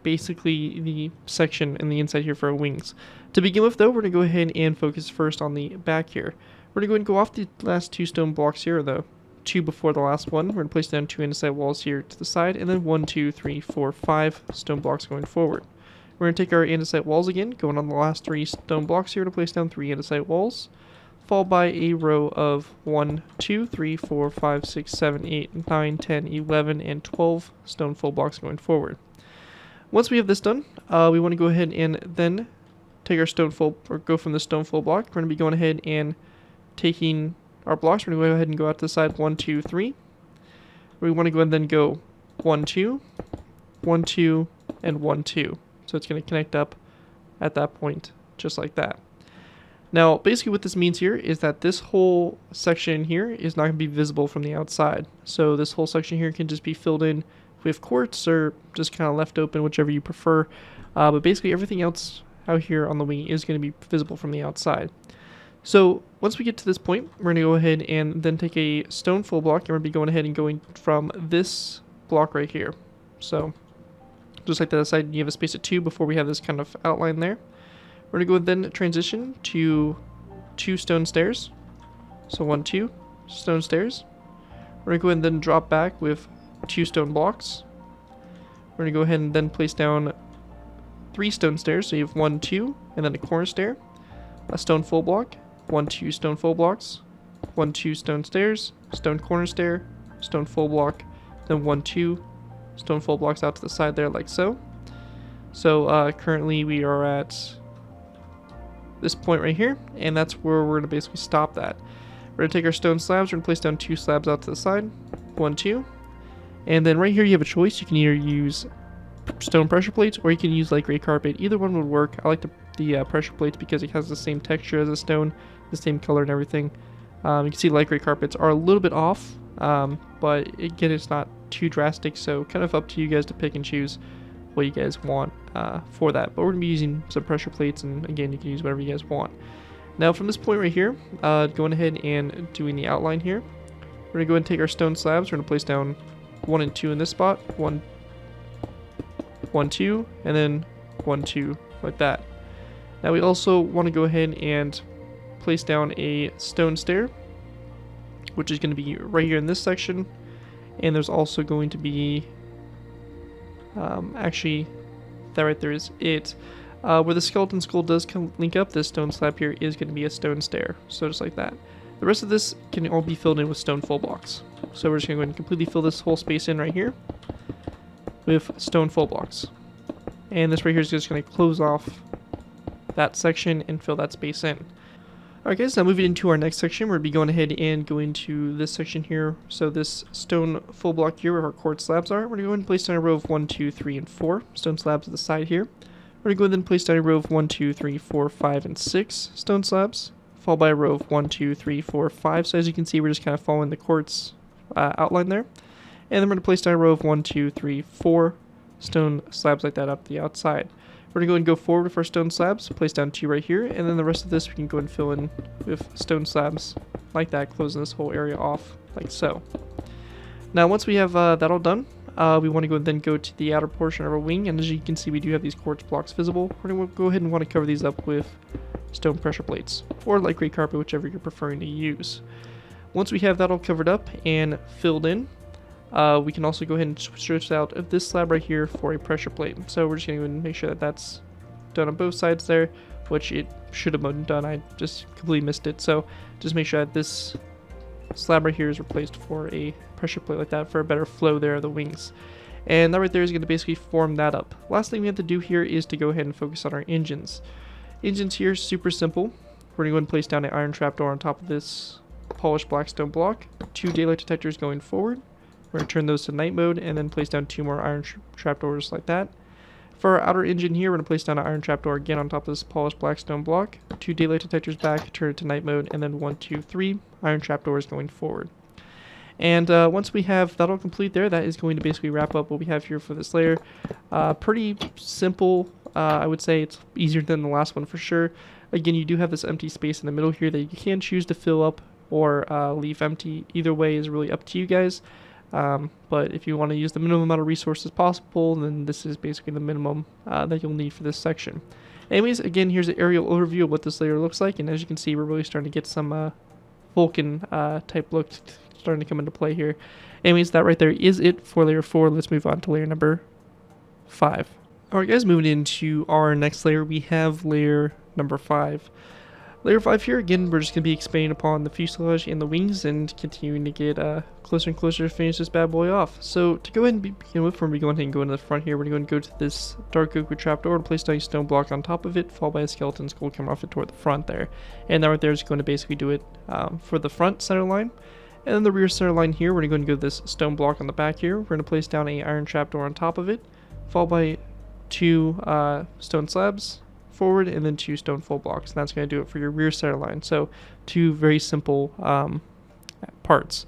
basically the section in the inside here for our wings. To begin with, though, we're going to go ahead and focus first on the back here. We're going to go ahead and go off the last 2 stone blocks here, the 2 before the last one. We're going to place down 2 andesite walls here to the side, and then 1, 2, 3, 4, 5 stone blocks going forward. We're going to take our andesite walls again, going on the last 3 stone blocks here to place down 3 andesite walls, followed by a row of 1, 2, 3, 4, 5, 6, 7, 8, 9, 10, 11, and 12 stone full blocks going forward. Once we have this done, we want to go ahead and then take our stone full, or go from the stone full block. We're going to be going ahead and taking our blocks. We're going to go ahead and go out to the side 1, 2, 3. We want to go and then go 1, 2, 1, 2, and 1, 2. So it's going to connect up at that point, just like that. Now, basically what this means here is that this whole section here is not going to be visible from the outside. So this whole section here can just be filled in with quartz or just kind of left open, whichever you prefer. But basically everything else out here on the wing is going to be visible from the outside. So once we get to this point, we're going to go ahead and then take a stone full block, and we're going to be going ahead and going from this block right here. So just like that aside, you have a space of 2 before we have this kind of outline there. We're going to go then transition to 2 stone stairs. So 1, 2 stone stairs. We're going to go ahead and then drop back with 2 stone blocks. We're going to go ahead and then place down 3 stone stairs. So you have 1, 2, and then a corner stair. A stone full block. 1, 2 stone full blocks. 1, 2 stone stairs. Stone corner stair. Stone full block. Then 1, 2 stone full blocks out to the side there like so. So currently we are at this point right here, and that's where we're going to basically stop that. We're going to take our stone slabs, we're going to place down 2 slabs out to the side, 1, 2, and then right here you have a choice. You can either use stone pressure plates or you can use light gray carpet. Either one would work. I like the pressure plates because it has the same texture as a stone, the same color and everything. You can see light gray carpets are a little bit off, but again, it's not too drastic, so kind of up to you guys to pick and choose what you guys want for that. But we're going to be using some pressure plates, and again, you can use whatever you guys want. Now from this point right here, going ahead and doing the outline here, we're going to go ahead and take our stone slabs. We're going to place down 1 and 2 in this spot, 1, 1, 2, and then 1, 2, like that. Now we also want to go ahead and place down a stone stair, which is going to be right here in this section, and there's also going to be actually that right there is it. Where the skeleton skull does link up, this stone slab here is going to be a stone stair, so just like that. The rest of this can all be filled in with stone full blocks. So we're just going to go ahead and completely fill this whole space in right here with stone full blocks. And this right here is just going to close off that section and fill that space in. Alright guys, now moving into our next section, we're going to be going ahead and going to this section here. So this stone full block here where our quartz slabs are, we're going to go ahead and place down a row of 1, 2, 3, and 4 stone slabs at the side here. We're going to go ahead and place down a row of 1, 2, 3, 4, 5, and 6 stone slabs, followed by a row of 1, 2, 3, 4, 5. So as you can see, we're just kind of following the quartz outline there. And then we're going to place down a row of 1, 2, 3, 4 stone slabs like that up the outside. We're going to go and go forward with our stone slabs, place down 2 right here, and then the rest of this we can go and fill in with stone slabs like that, closing this whole area off like so. Now once we have that all done, we want to go and then go to the outer portion of our wing, and as you can see we do have these quartz blocks visible. We're going to go ahead and want to cover these up with stone pressure plates, or light gray carpet, whichever you're preferring to use. Once we have that all covered up and filled in, we can also go ahead and switch out of this slab right here for a pressure plate. So we're just going to make sure that that's done on both sides there, which it should have been done. I just completely missed it. So just make sure that this slab right here is replaced for a pressure plate like that for a better flow there of the wings. And that right there is going to basically form that up. Last thing we have to do here is to go ahead and focus on our engines. Engines here, super simple. We're going to go and place down an iron trapdoor on top of this polished black stone block. 2 daylight detectors going forward. We're We're going to turn those to night mode and then place down 2 more iron trapdoors like that. For our outer engine here, we're going to place down an iron trapdoor again on top of this polished black stone block. 2 daylight detectors back, turn it to night mode, and then 1, 2, 3 iron trapdoors going forward. And once we have that all complete there, that is going to basically wrap up what we have here for this layer. Pretty simple. I would say it's easier than the last one for sure. Again, you do have this empty space in the middle here that you can choose to fill up or leave empty. Either way is really up to you guys. But if you want to use the minimum amount of resources possible, then this is basically the minimum that you'll need for this section. Anyways, again, here's an aerial overview of what this layer looks like. And as you can see, we're really starting to get some Vulcan type look starting to come into play here. Anyways, that right there is it for layer 4. Let's move on to layer number 5. Alright guys, moving into our next layer, we have layer number 5. Layer 5 here, again, we're just going to be expanding upon the fuselage and the wings and continuing to get closer and closer to finish this bad boy off. So to go ahead and begin with, we're going to go ahead and go into the front here. We're going to go to this dark oak with trapdoor and place down a stone block on top of it, followed by a skeleton skull coming off it toward the front there. And that right there is going to basically do it for the front center line. And then the rear center line here, we're going to go to this stone block on the back here. We're going to place down a iron trapdoor on top of it, followed by 2 stone slabs forward and then 2 stone full blocks. And that's going to do it for your rear center line. So 2 very simple parts.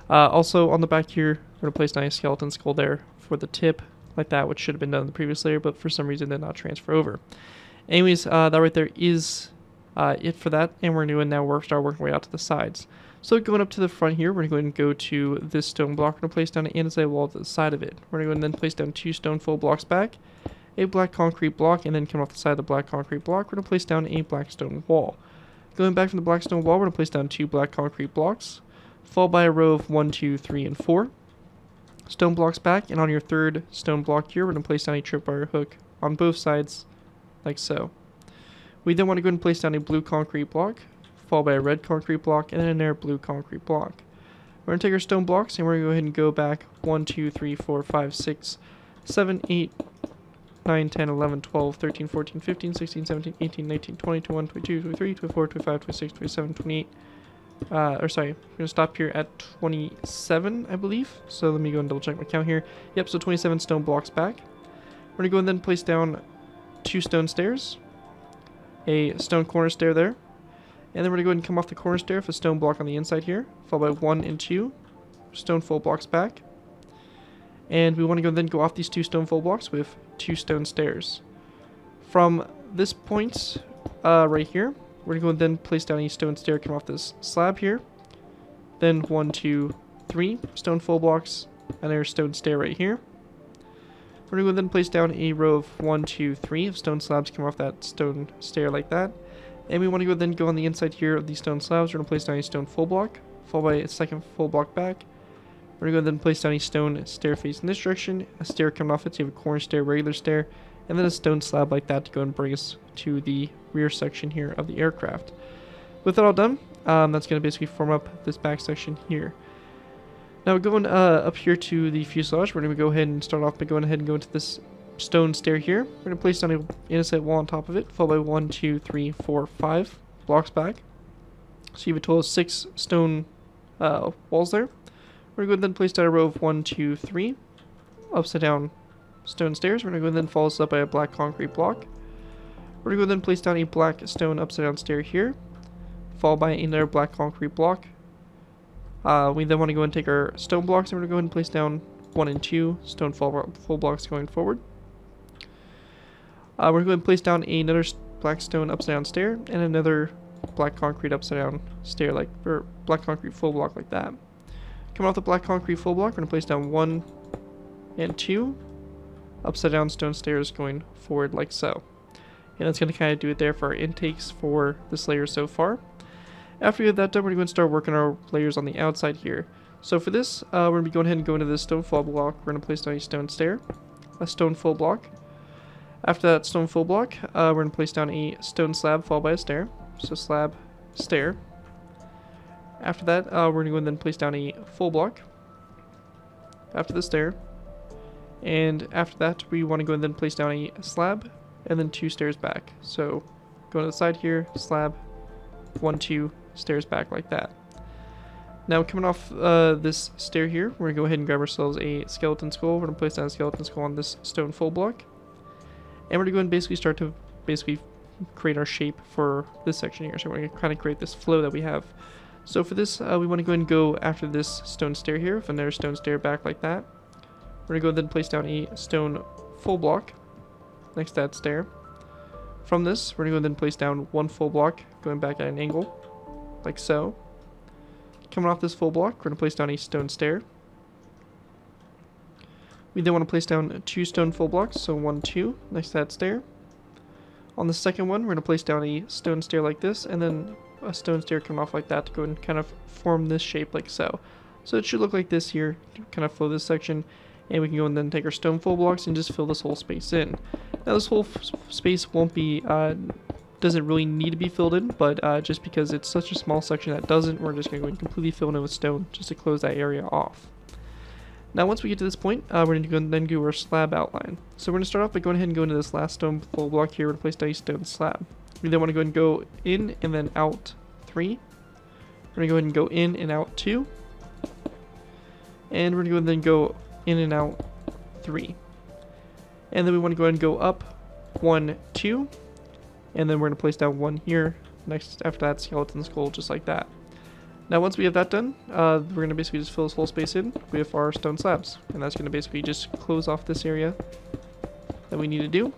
Also on the back here, we're going to place down a skeleton skull there for the tip like that, which should have been done in the previous layer, but for some reason did not transfer over. Anyways, that right there is it for that. And we're going to now start working our way out to the sides. So going up to the front here, we're going to go to this stone block. We're going to place down an andesite wall to the side of it. We're going to go and then place down 2 stone full blocks back, a black concrete block, and then come off the side of the black concrete block, we're going to place down a black stone wall. Going back from the black stone wall, we're going to place down 2 black concrete blocks, followed by a row of 1, 2, 3, and 4 stone blocks back, and on your 3rd stone block here, we're going to place down a tripwire hook on both sides, like so. We then want to go and place down a blue concrete block, followed by a red concrete block, and then another blue concrete block. We're going to take our stone blocks, and we're going to go ahead and go back 1, 2, 3, 4, 5, 6, 7, 8, 9, 10, 11, 12, 13, 14, 15, 16, 17, 18, 19, 20, 21, 22, 23, 24, 25, 26, 27, 28. Or sorry, we're going to stop here at 27, I believe. So let me go and double check my count here. Yep, so 27 stone blocks back. We're going to go and then place down 2 stone stairs, a stone corner stair there. And then we're going to go ahead and come off the corner stair with a stone block on the inside here, followed by 1 and 2 stone full blocks back. And we want to then go off these 2 stone full blocks with 2 stone stairs. From this point right here, we're going to go and then place down a stone stair coming off this slab here. Then 1, 2, 3 stone full blocks, and there's stone stair right here. We're going to then place down a row of 1, 2, 3 of stone slabs coming off that stone stair like that. And we want to then go on the inside here of these stone slabs. We're going to place down a stone full block, followed by a 2nd full block back. We're going to then place down a stone stair facing this direction, a stair coming off it, so you have a corner stair, regular stair, and then a stone slab like that to go and bring us to the rear section here of the aircraft. With that all done, that's going to basically form up this back section here. Now going up here to the fuselage, we're going to go ahead and start off by going ahead and go into this stone stair here. We're going to place down an andesite wall on top of it, followed by 1, 2, 3, 4, 5 blocks back. So you have a total of 6 stone walls there. We're going to go and then place down a row of 1, 2, 3 upside down stone stairs. We're going to go and then follow this up by a black concrete block. We're going to go and then place down a black stone upside down stair here, followed by another black concrete block. We then want to go and take our stone blocks and we're going to go ahead and place down 1 and 2 stone full blocks going forward. We're going to place down another black stone upside down stair and another black concrete upside down stair, or black concrete full block like that. Coming off the black concrete full block, we're going to place down 1 and 2 upside down stone stairs going forward like so. And that's going to kind of do it there for our intakes for this layer so far. After we have that done, we're going to start working our layers on the outside here. So for this, we're going to be going ahead and go into this stone full block. We're going to place down a stone stair, a stone full block. After that stone full block, we're going to place down a stone slab followed by a stair. So slab, stair. After that, we're going to go and then place down a full block. After the stair. And after that, we want to go and then place down a slab and then 2 stairs back. So go to the side here, slab, 1, 2 stairs back like that. Now coming off this stair here, we're going to go ahead and grab ourselves a skeleton skull. We're going to place down a skeleton skull on this stone full block. And we're going to go and basically start to create our shape for this section here. So we're going to kind of create this flow that we have. So for this, we want to go ahead and go after this stone stair here, with another stone stair back like that. We're going to go ahead and place down a stone full block next to that stair. From this, we're going to go ahead and place down one full block, going back at an angle, like so. Coming off this full block, we're going to place down a stone stair. We then want to place down 2 stone full blocks, so 1, 2, next to that stair. On the second one, we're going to place down a stone stair like this, and then a stone stair coming off like that to go and kind of form this shape like so. So it should look like this here, to kind of flow this section, and we can go and then take our stone full blocks and just fill this whole space in. Now this whole space won't be doesn't really need to be filled in, but just because it's such a small section that doesn't, we're just going to go and completely fill it in with stone just to close that area off. Now once we get to this point, we're going to go and then do our slab outline. So we're going to start off by going ahead and go into this last stone full block here. We're going to place down a stone slab. We then want to go and go in and then out 3. We're going to go ahead and go in and out 2. And we're going to go and then go in and out 3. And then we want to go ahead and go up 1, 2. And then we're going to place down 1 here next after that skeleton skull, just like that. Now once we have that done, we're going to basically just fill this whole space in with our stone slabs. And that's going to basically just close off this area that we need to do.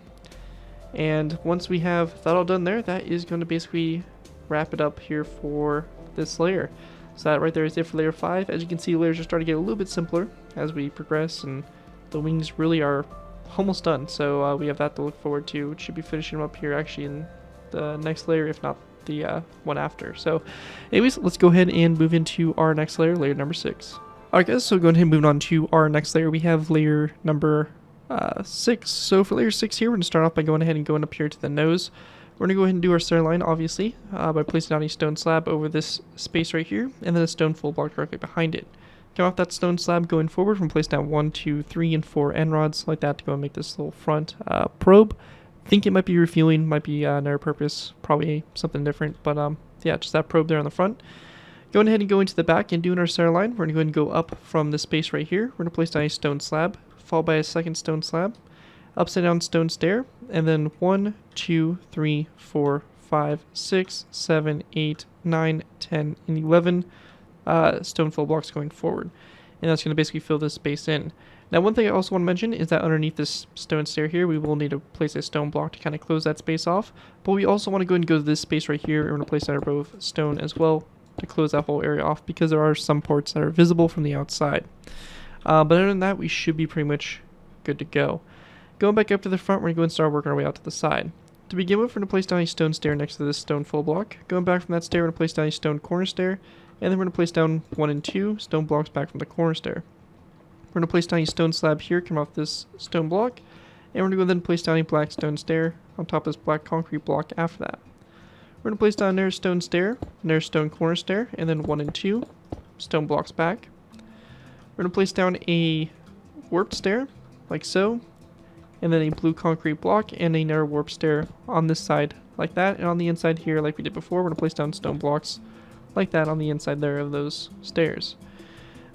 And once we have that all done there, that is going to basically wrap it up here for this layer. So that right there is it for layer 5. As you can see, layers are starting to get a little bit simpler as we progress, and the wings really are almost done. So we have that to look forward to. It should be finishing them up here actually in the next layer, if not the one after. So anyways, let's go ahead and move into our next layer, layer number 6. Alright guys, so going ahead and moving on to our next layer, we have layer number 6. So for layer 6 here, we're going to start off by going ahead and going up here to the nose. We're going to go ahead and do our center line, obviously, by placing down a stone slab over this space right here, and then a stone full block directly behind it. Come off that stone slab going forward, we're going to place down 1, 2, 3, and 4 end rods like that to go and make this little front probe. I think it might be refueling, might be another purpose, probably something different, but yeah, just that probe there on the front. Going ahead and going to the back and doing our center line, we're going to go ahead and go up from the space right here. We're going to place down a stone slab, followed by a second stone slab, upside down stone stair, and then 1, 2, 3, 4, 5, 6, 7, 8, 9, 10, and 11 stone full blocks going forward. And that's going to basically fill this space in. Now one thing I also want to mention is that underneath this stone stair here, we will need to place a stone block to kind of close that space off. But we also want to go ahead and go to this space right here, and we're going to place down a row of stone as well to close that whole area off, because there are some ports that are visible from the outside. But other than that, we should be pretty much good to go. Going back up to the front, we're going to go and start working our way out to the side. To begin with, we're going to place down a stone stair next to this stone full block. Going back from that stair, we're going to place down a stone corner stair, and then we're going to place down 1 and 2 stone blocks back from the corner stair. We're going to place down a stone slab here, come off this stone block, and we're going to go then place down a black stone stair on top of this black concrete block after that. We're going to place down another stone stair, another stone corner stair, and then 1 and 2 stone blocks back. We're going to place down a warped stair, like so, and then a blue concrete block and another warp stair on this side like that, and on the inside here, like we did before, we're going to place down stone blocks like that on the inside there of those stairs.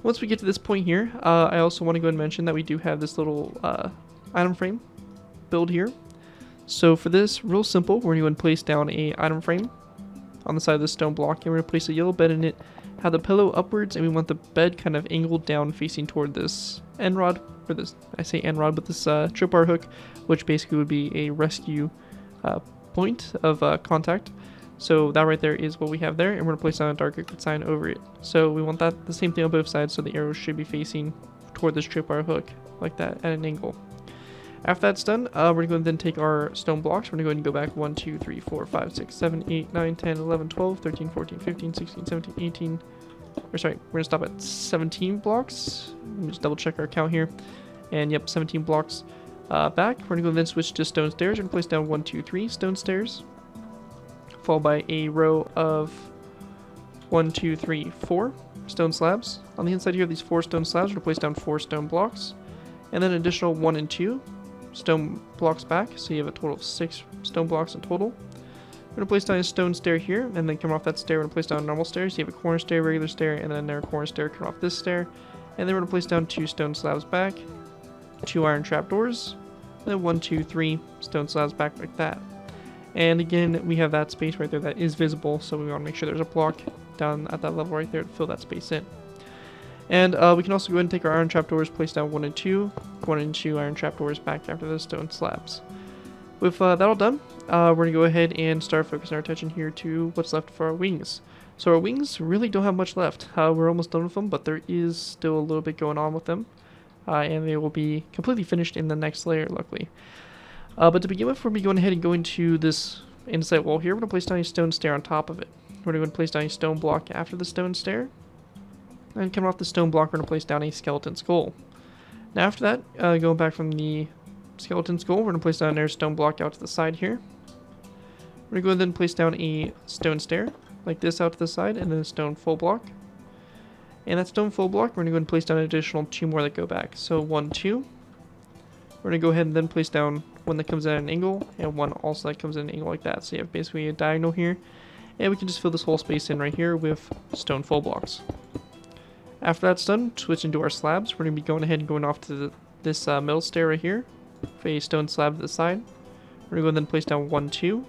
Once we get to this point here, I also want to go and mention that we do have this little item frame build here. So for this, real simple, we're going to place down a item frame on the side of this stone block, and we're going to place a yellow bed in it, have the pillow upwards, and we want the bed kind of angled down facing toward this end rod, or this, I say end rod, but this tripwire hook, which basically would be a rescue point of contact. So that right there is what we have there, and we're going to place down a dark liquid sign over it. So we want that the same thing on both sides, so the arrows should be facing toward this tripwire hook, like that, at an angle. After that's done, we're going to then take our stone blocks. We're going to go ahead and go back 1, 2, 3, 4, 5, 6, 7, 8, 9, 10, 11, 12, 13, 14, 15, 16, 17, 18. Or sorry, we're going to stop at 17 blocks. Let me just double check our count here. And yep, 17 blocks back. We're going to go then switch to stone stairs. We're going to place down 1, 2, 3 stone stairs, followed by a row of 1, 2, 3, 4 stone slabs. On the inside here of these 4 stone slabs, we're going to place down 4 stone blocks, and then additional 1 and 2 stone blocks back, so you have a total of 6 stone blocks in total. We're going to place down a stone stair here, and then come off that stair, we're going to place down normal stairs. You have a corner stair, regular stair, and then another corner stair coming off this stair. And then we're going to place down 2 stone slabs back, 2 iron trapdoors, then 1, 2, 3 stone slabs back like that. And again, we have that space right there that is visible, so we want to make sure there's a block down at that level right there to fill that space in. And we can also go ahead and take our iron trapdoors, place down 1 and 2, 1 and 2 iron trapdoors back after those stone slabs. With that all done, we're going to go ahead and start focusing our attention here to what's left for our wings. So our wings really don't have much left. We're almost done with them, but there is still a little bit going on with them. And they will be completely finished in the next layer, luckily. But to begin with, we're going to be going ahead and going to this inside wall here. We're going to place down a stone stair on top of it. We're going to place down a stone block after the stone stair. And coming off the stone block, we're going to place down a skeleton skull. Now after that, going back from the skeleton skull, we're going to place down another stone block out to the side here. We're going to go ahead and place down a stone stair, like this out to the side, and then a stone full block. And that stone full block, we're going to go ahead and place down an additional 2 more that go back. So 1, 2. We're going to go ahead and then place down one that comes in at an angle, and one also that comes in an angle like that. So you have basically a diagonal here. And we can just fill this whole space in right here with stone full blocks. After that's done, switch into our slabs. We're going to be going ahead and going off to this middle stair right here, with a stone slab to the side. We're going to go ahead and then place down 1, 2.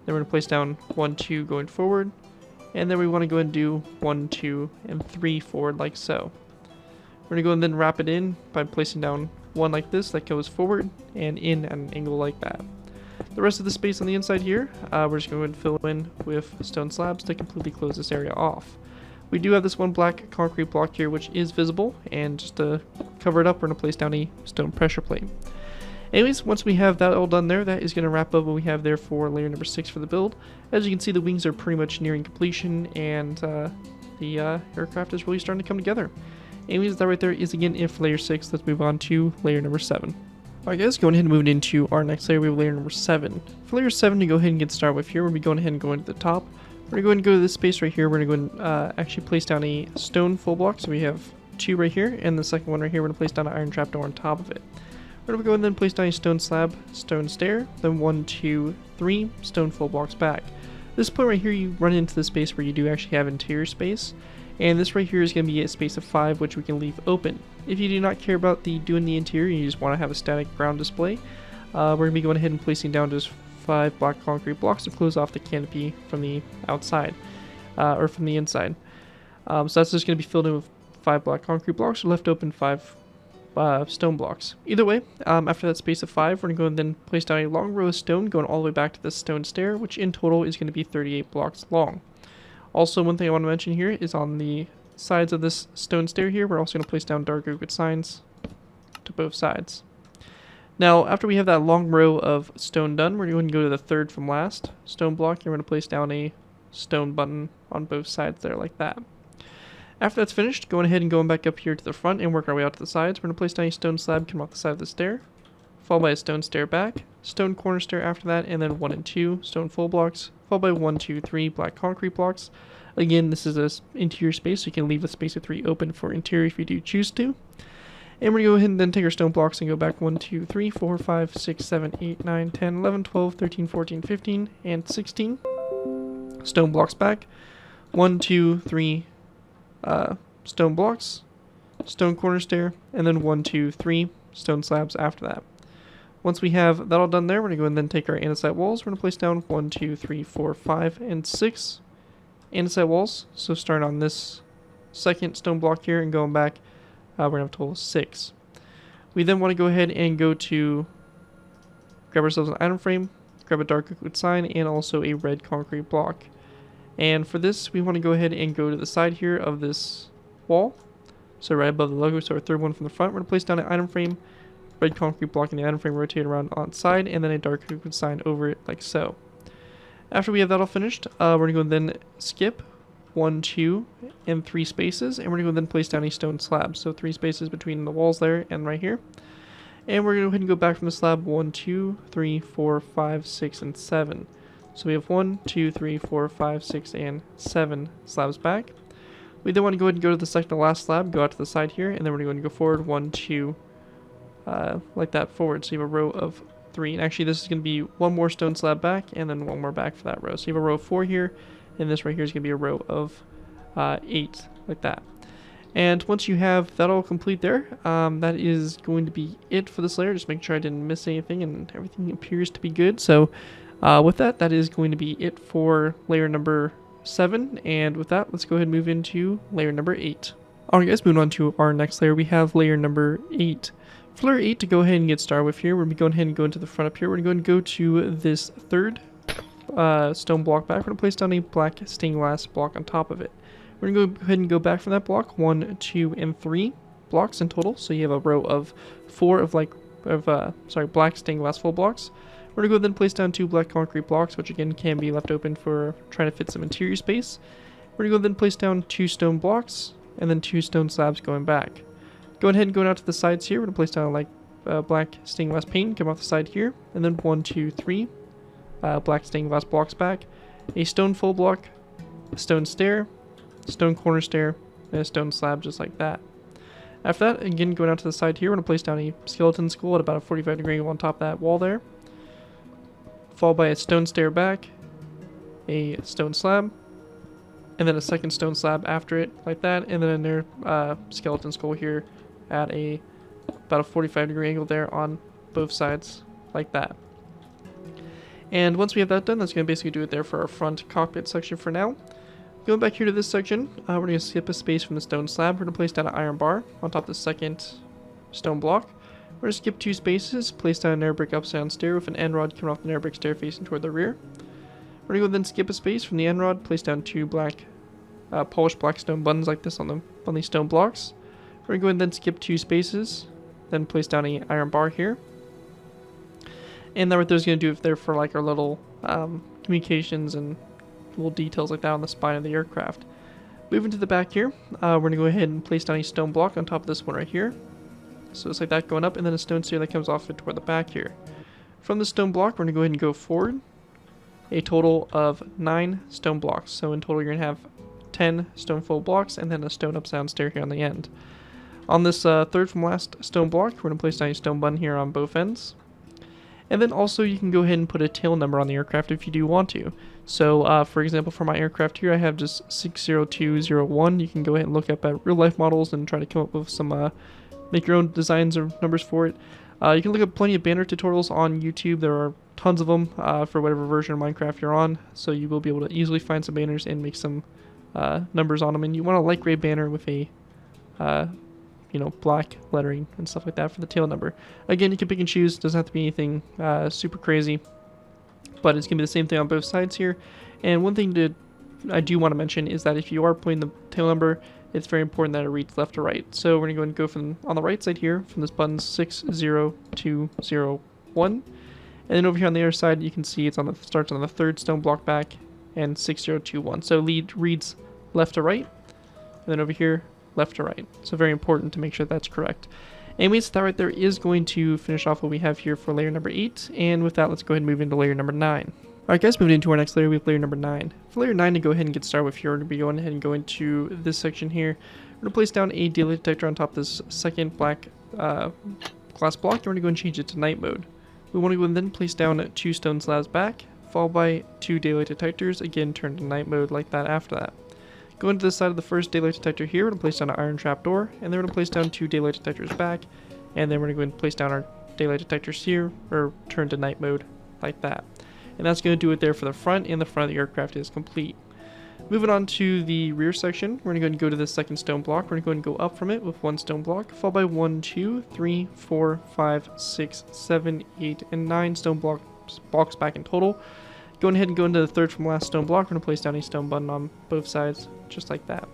Then we're going to place down 1, 2 going forward. And then we want to go ahead and do 1, 2, and 3 forward like so. We're going to go and then wrap it in by placing down one like this that goes forward and in at an angle like that. The rest of the space on the inside here, we're just going to fill in with stone slabs to completely close this area off. We do have this one black concrete block here which is visible, and just to cover it up, we're going to place down a stone pressure plate. Anyways, once we have that all done there, that is going to wrap up what we have there for layer number 6 for the build. As you can see, the wings are pretty much nearing completion, and the aircraft is really starting to come together. Anyways, that right there is again it for layer 6. Let's move on to layer number 7. Alright guys, going ahead and moving into our next layer, we have layer number 7. For layer 7 to go ahead and get started with here, we'll be going ahead and going to the top. We're going to go ahead and go to this space right here. We're going to go and actually place down a stone full block. So we have 2 right here, and the second one right here, we're going to place down an iron trapdoor on top of it. We're going to go and then place down a stone slab, stone stair, then 1, 2, 3 stone full blocks back. This point right here, you run into the space where you do actually have interior space, and this right here is going to be a space of 5 which we can leave open. If you do not care about doing the interior, you just want to have a static ground display, we're going to be going ahead and placing down just 5 black concrete blocks to close off the canopy from the outside, or from the inside. So that's just going to be filled in with 5 black concrete blocks, or left open 5 stone blocks. Either way, after that space of 5, we're going to go and then place down a long row of stone going all the way back to this stone stair, which in total is going to be 38 blocks long. Also, one thing I want to mention here is on the sides of this stone stair here, we're also going to place down dark oak signs to both sides. Now, after we have that long row of stone done, we're going to go to the third from last stone block, and we're going to place down a stone button on both sides there like that. After that's finished, going ahead and going back up here to the front and work our way out to the sides, we're going to place down a stone slab coming off the side of the stair, followed by a stone stair back, stone corner stair after that, and then 1 and 2 stone full blocks, followed by 1, 2, 3 black concrete blocks. Again, this is an interior space, so you can leave the space of 3 open for interior if you do choose to. And we're going to go ahead and then take our stone blocks and go back 1, 2, 3, 4, 5, 6, 7, 8, 9, 10, 11, 12, 13, 14, 15, and 16 stone blocks back. 1, 2, 3 stone blocks, stone corner stair, and then 1, 2, 3 stone slabs after that. Once we have that all done there, we're going to go and then take our andesite walls. We're going to place down 1, 2, 3, 4, 5, and 6 andesite walls. So starting on this second stone block here and going back, we're going to have a total of 6. We then want to go ahead and go to grab ourselves an item frame, grab a dark oak sign, and also a red concrete block. And for this, we want to go ahead and go to the side here of this wall. So right above the logo, so our third one from the front, we're going to place down an item frame, red concrete block in the item frame, rotate around on its side, and then a dark oak sign over it like so. After we have that all finished, we're going to go and then skip 1, 2, and 3 spaces, and we're going to go then place down a stone slab. So 3 spaces between the walls there and right here. And we're going to go ahead and go back from the slab 1, 2, 3, 4, 5, 6, and 7. So we have 1, 2, 3, 4, 5, 6, and 7 slabs back. We then want to go ahead and go to the second to last slab, go out to the side here, and then we're going to go forward 1, 2, like that forward. So you have a row of 3. And actually this is going to be one more stone slab back and then one more back for that row. So you have a row of 4 here, and this right here is going to be a row of 8, like that. And once you have that all complete there, that is going to be it for this layer. Just make sure I didn't miss anything and everything appears to be good. So with that, that is going to be it for layer number 7. And with that, let's go ahead and move into layer number 8. Alright guys, moving on to our next layer, we have layer number 8. For layer 8, to go ahead and get started with here, we're going to be going ahead and go into the front up here. We're going to go to this third stone block back. We're going to place down a black stained glass block on top of it. We're going to go ahead and go back from that block 1, 2, and 3 blocks in total. So you have a row of 4 of black stained glass full blocks. We're going to go then place down 2 black concrete blocks, which again can be left open for trying to fit some interior space. We're going to go then place down 2 stone blocks and then 2 stone slabs going back. Going ahead and going out to the sides here, we're going to place down like black stained glass pane, come off the side here, and then 1, 2, 3 black stained glass blocks back, a stone full block, a stone stair, stone corner stair, and a stone slab just like that. After that, again going out to the side here, we're going to place down a skeleton skull at about a 45-degree angle on top of that wall there, followed by a stone stair back, a stone slab, and then a second stone slab after it like that, and then another skeleton skull here at about a 45-degree angle there on both sides like that. And once we have that done, that's going to basically do it there for our front cockpit section for now. Going back here to this section, we're going to skip a space from the stone slab. We're going to place down an iron bar on top of the second stone block. We're going to skip 2 spaces, place down an air brick upside down stair with an end rod coming off the air brick stair facing toward the rear. We're going to go then skip a space from the end rod, place down 2 black polished black stone buttons like this on the stone blocks. We're going to go and then skip 2 spaces, then place down an iron bar here. And that right there is going to do it there for like our little communications and little details like that on the spine of the aircraft. Moving to the back here, we're going to go ahead and place down a stone block on top of this one right here. So it's like that going up, and then a stone stair that comes off it toward the back here. From the stone block, we're going to go ahead and go forward a total of 9 stone blocks. So in total, you're going to have 10 stone full blocks and then a stone upside down stair here on the end. On this third from last stone block, we're going to place down a stone button here on both ends. And then also you can go ahead and put a tail number on the aircraft if you do want to. So for example, for my aircraft here, I have just 60201. You can go ahead and look up at real life models and try to come up with some, make your own designs or numbers for it. You can look up plenty of banner tutorials on YouTube. There are tons of them for whatever version of Minecraft you're on. So you will be able to easily find some banners and make some numbers on them. And you want a light gray banner with a black lettering and stuff like that for the tail number. Again, you can pick and choose. Doesn't have to be anything super crazy, but it's gonna be the same thing on both sides here. And one thing I do want to mention is that if you are putting the tail number, it's very important that it reads left to right. So we're gonna go and go from on the right side here from this button 60201, and then over here on the other side you can see it's starts on the third stone block back and 6021. So reads left to right, and then over here left to right. So very important to make sure that's correct. Anyways, that right there is going to finish off what we have here for layer number 8. And with that, let's go ahead and move into layer number 9. Alright guys, moving into our next layer, we have layer number 9. For layer 9 to go ahead and get started with here, we're going to be going ahead and go into this section here. We're going to place down a daily detector on top of this second black glass block, and we're going to go and change it to night mode. We want to go and then place down 2 stone slabs back, followed by 2 daylight detectors, again turned to night mode like that after that. Going to the side of the first daylight detector here, we're going to place down an iron trap door, and then we're going to place down 2 daylight detectors back, and then we're going to go and place down our daylight detectors here, or turn to night mode, like that. And that's going to do it there for the front, and the front of the aircraft is complete. Moving on to the rear section, we're going to go and go to the second stone block. We're going to go and go up from it with 1 stone block, followed by 1, 2, 3, 4, 5, 6, 7, 8, and 9 stone blocks back in total. Going ahead and go into the third from last stone block, we're going to place down a stone button on both sides, just like that.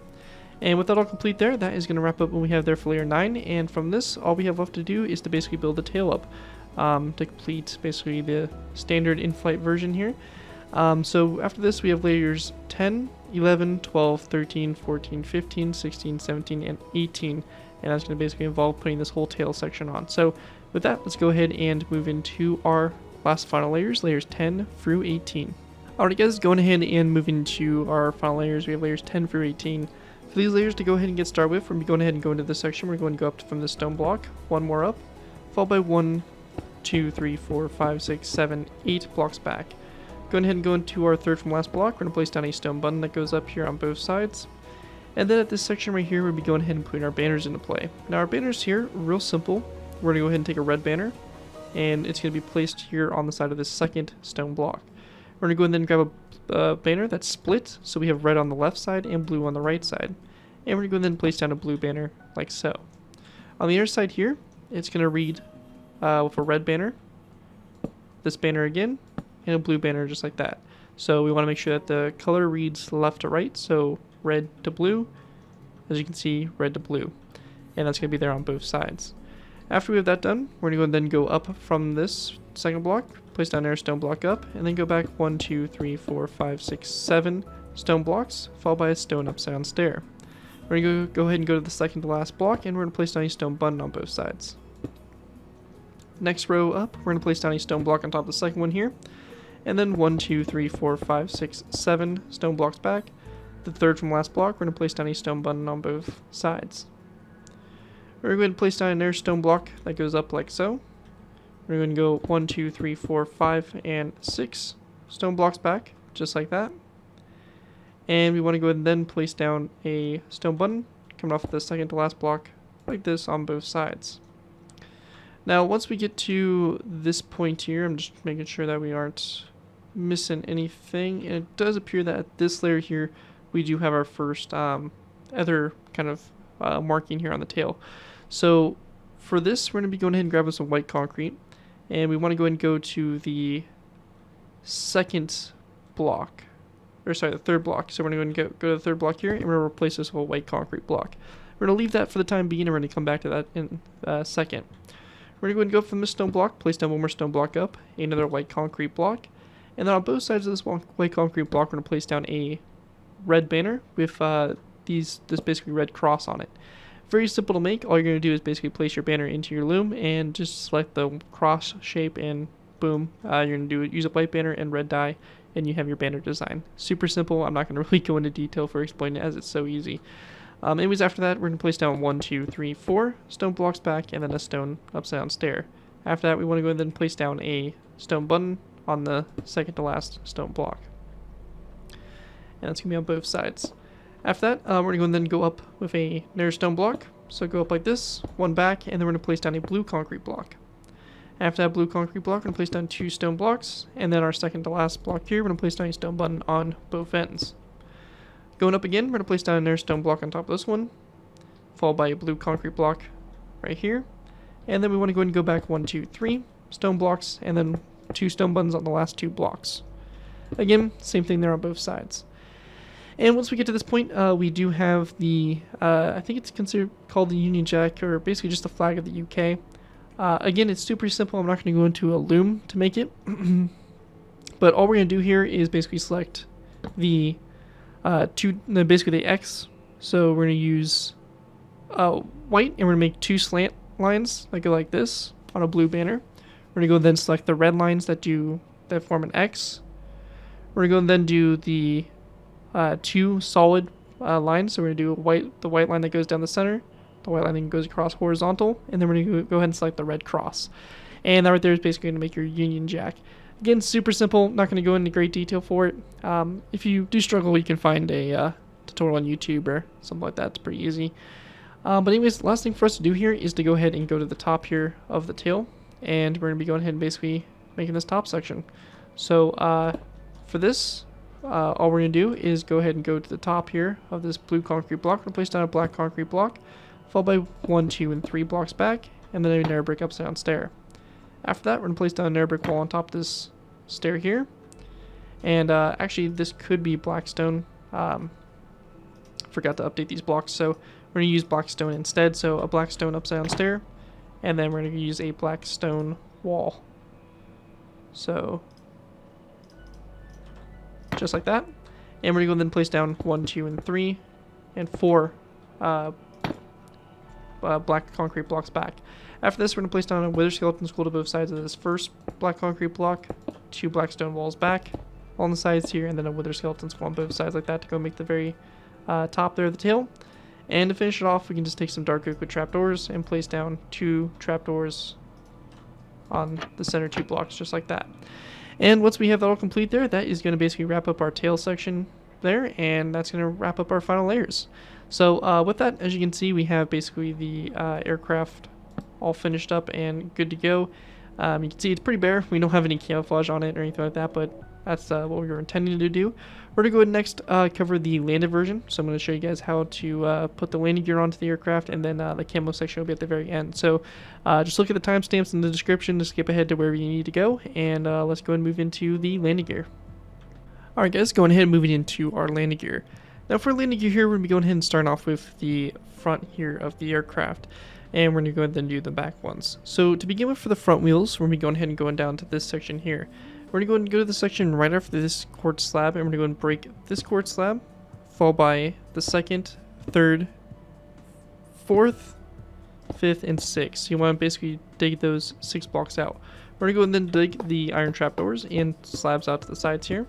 And with that all complete there, that is going to wrap up what we have there for layer 9, and from this, all we have left to do is to basically build the tail up, to complete basically the standard in-flight version here. So after this, we have layers 10, 11, 12, 13, 14, 15, 16, 17, and 18, and that's going to basically involve putting this whole tail section on. So with that, let's go ahead and move into our last final layers, layers 10 through 18. Alright guys, going ahead and moving into our final layers, we have layers 10 through 18. For these layers to go ahead and get started with, we're going ahead and go into this section. We're going to go up from the stone block, 1 more up, followed by 1 2, 3, 4, 5, 6, 7, 8 blocks back. Go ahead and go into our third from last block. We're going to place down a stone button that goes up here on both sides. And then at this section right here, we'll be going ahead and putting our banners into play. Now our banners here, real simple. We're going to go ahead and take a red banner, and it's going to be placed here on the side of this second stone block. We're going to go ahead and grab a banner that's split, so we have red on the left side and blue on the right side. And we're going to go ahead and place down a blue banner like so. On the other side here, it's going to read with a red banner, this banner again, and a blue banner just like that. So we want to make sure that the color reads left to right, so red to blue, as you can see, red to blue. And that's going to be there on both sides. After we have that done, we're going to then go up from this second block, place down our stone block up, and then go back 1, 2, 3, 4, 5, 6, 7 stone blocks, followed by a stone upside down stair. We're going to go ahead and go to the second to last block, and we're going to place down a stone button on both sides. Next row up, we're going to place down a stone block on top of the second one here, and then 1, 2, 3, 4, 5, 6, 7 stone blocks back. The third from last block, we're going to place down a stone button on both sides. We're going to place down another stone block that goes up like so. We're going to go 1, 2, 3, 4, 5, and 6 stone blocks back, just like that. And we want to go ahead and then place down a stone button coming off the second to last block like this on both sides. Now once we get to this point here, I'm just making sure that we aren't missing anything. And it does appear that at this layer here, we do have our first other kind of marking here on the tail. So for this, we're going to be going ahead and grabbing some white concrete. And we want to go ahead and go to the second block. Or sorry, the third block. So we're going to go to the third block here, and we're going to replace this whole white concrete block. We're going to leave that for the time being, and we're going to come back to that in a second. We're going to go ahead and go from this stone block, place down one more stone block up, another white concrete block. And then on both sides of this white concrete block, we're going to place down a red banner with this basically red cross on it. Very simple to make. All you're going to do is basically place your banner into your loom and just select the cross shape, and boom, you're going to use a white banner and red dye, and you have your banner design. Super simple. I'm not going to really go into detail for explaining it, as it's so easy. Anyways, after that, we're going to place down 1, 2, 3, 4 stone blocks back, and then a stone upside down stair. After that, we want to go ahead and place down a stone button on the second to last stone block. And that's going to be on both sides. After that, we're going to then go up with another stone block. So go up like this, one back, and then we're going to place down a blue concrete block. After that blue concrete block, we're going to place down 2 stone blocks, and then our second to last block here, we're going to place down a stone button on both ends. Going up again, we're going to place down another stone block on top of this one, followed by a blue concrete block right here. And then we want to go ahead and go back 1, 2, 3 stone blocks, and then 2 stone buttons on the last 2 blocks. Again, same thing there on both sides. And once we get to this point, we do have the, I think it's called the Union Jack, or basically just the flag of the UK. Again, it's super simple. I'm not going to go into a loom to make it. But all we're going to do here is basically select the basically the X. So we're going to use white, and we're going to make 2 slant lines that go like this on a blue banner. We're going to go then select the red lines that form an X. We're going to go and then do the 2 solid lines. So we're going to do the white line that goes down the center, the white line that goes across horizontal, and then we're going to go ahead and select the red cross. And that right there is basically going to make your Union Jack. Again, super simple. Not going to go into great detail for it. If you do struggle, you can find a tutorial on YouTube or something like that. It's pretty easy. But anyways, the last thing for us to do here is to go ahead and go to the top here of the tail, and we're going to be going ahead and basically making this top section. So for this, all we're going to do is go ahead and go to the top here of this blue concrete block. We're going to place down a black concrete block, followed by 1, 2, and 3 blocks back, and then a nether brick upside down stair. After that, we're going to place down a nether brick wall on top of this stair here. And actually, this could be black stone. Forgot to update these blocks, so we're going to use black stone instead. So a black stone upside down stair, and then we're going to use a black stone wall. So just like that. And we're going to go then place down 1, 2, and 3, and 4 black concrete blocks back. After this, we're going to place down a wither skeleton skull to both sides of this first black concrete block, 2 black stone walls back on the sides here, and then a wither skeleton skull on both sides like that to go make the very top there of the tail. And to finish it off, we can just take some dark oak with trapdoors and place down 2 trapdoors on the center 2 blocks, just like that. And once we have that all complete there, that is going to basically wrap up our tail section there, and that's going to wrap up our final layers. So with that, as you can see, we have basically the aircraft all finished up and good to go. You can see it's pretty bare. We don't have any camouflage on it or anything like that, but that's what we were intending to do. We're going to go ahead and next cover the landed version. So I'm going to show you guys how to put the landing gear onto the aircraft, and then the camo section will be at the very end. So just look at the timestamps in the description to skip ahead to wherever you need to go, and let's go ahead and move into the landing gear. Alright guys, going ahead and moving into our landing gear. Now for landing gear here, we're going to be going ahead and starting off with the front here of the aircraft. And we're going to go ahead and do the back ones. So to begin with, for the front wheels, we're going to be going ahead and going down to this section here. We're going to go ahead and go to the section right after this quartz slab, and we're going to go ahead and break this quartz slab, followed by the second, third, fourth, fifth, and sixth. So you want to basically dig those 6 blocks out. We're going to go ahead and then dig the iron trapdoors and slabs out to the sides here.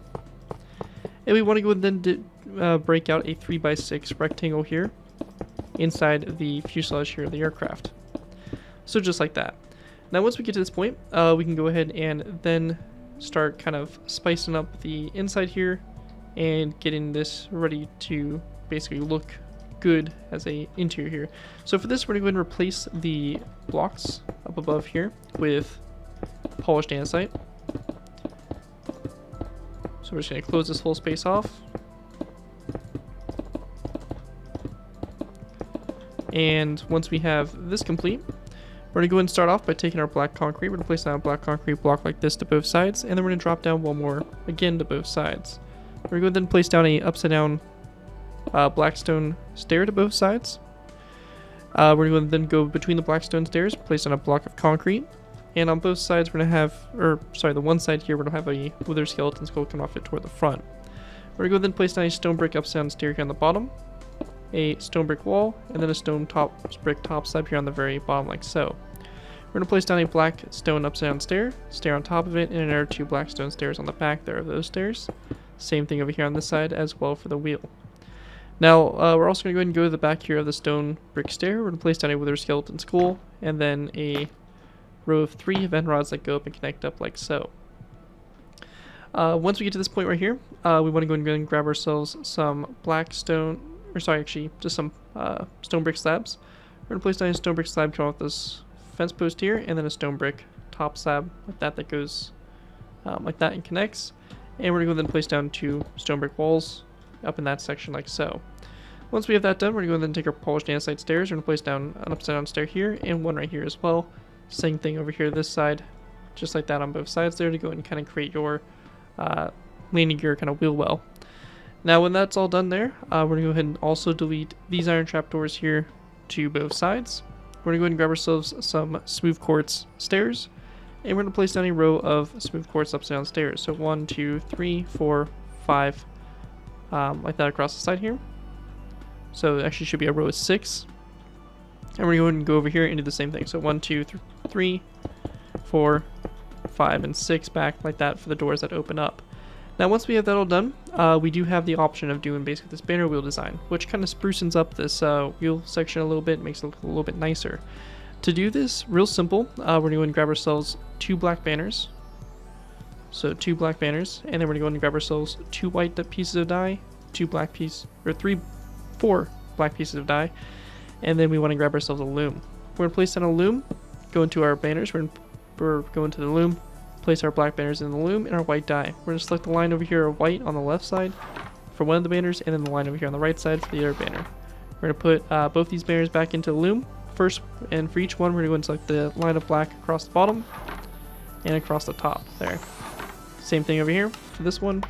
And we want to go ahead and then break out a 3x6 rectangle here inside the fuselage here of the aircraft. So just like that. Now once we get to this point, we can go ahead and then start kind of spicing up the inside here and getting this ready to basically look good as a interior here. So for this, we're going to go ahead and replace the blocks up above here with polished andesite. So we're just going to close this whole space off. And once we have this complete, we're going to go ahead and start off by taking our black concrete. We're going to place down a black concrete block like this to both sides, and then we're going to drop down one more again to both sides. We're going to then place down a upside down blackstone stair to both sides. We're going to then go between the blackstone stairs, place down a block of concrete, and on both sides we're going to have, the one side here we're going to have a wither skeleton skull coming off it toward the front. We're going to go then place down a stone brick upside down stair here on the bottom, a stone brick wall, and then a stone brick top slab here on the very bottom like so. We're going to place down a black stone upside down stair on top of it, and another 2 black stone stairs on the back there of those stairs. Same thing over here on this side as well for the wheel. Now we're also going to go ahead and go to the back here of the stone brick stair. We're going to place down a wither skeleton skull, and then a row of 3 vent rods that go up and connect up like so. Once we get to this point right here, we want to go and grab ourselves some just some stone brick slabs. We're going to place down a stone brick slab coming off this fence post here, and then a stone brick top slab like that goes like that and connects. And we're going to go then place down 2 stone brick walls up in that section like so. Once we have that done, we're going to go then take our polished andesite stairs. We're going to place down an upside down stair here and one right here as well. Same thing over here this side, just like that on both sides there, to go and kind of create your landing gear kind of wheel well. Now when that's all done there, we're going to go ahead and also delete these iron trapdoors here to both sides. We're going to go ahead and grab ourselves some smooth quartz stairs, and we're going to place down a row of smooth quartz upside down stairs. So 1, 2, 3, 4, 5, like that across the side here. So it actually should be a row of 6. And we're going to go over here and do the same thing. So 1, 2, 3, 4, 5, and 6 back like that for the doors that open up. Now once we have that all done, we do have the option of doing basically this banner wheel design, which kind of sprucens up this wheel section a little bit, makes it look a little bit nicer. To do this, real simple, we're going to go and grab ourselves 2 black banners. So 2 black banners, and then we're going to go and grab ourselves 2 white pieces of dye, 4 black pieces of dye, and then we want to grab ourselves a loom. We're going to place down a loom, go into our banners, we're going to the loom, place our black banners in the loom, and our white dye. We're going to select the line over here of white on the left side for one of the banners, and then the line over here on the right side for the other banner. We're going to put both these banners back into the loom first, and for each one we're going to go and select the line of black across the bottom and across the top there. Same thing over here for this one.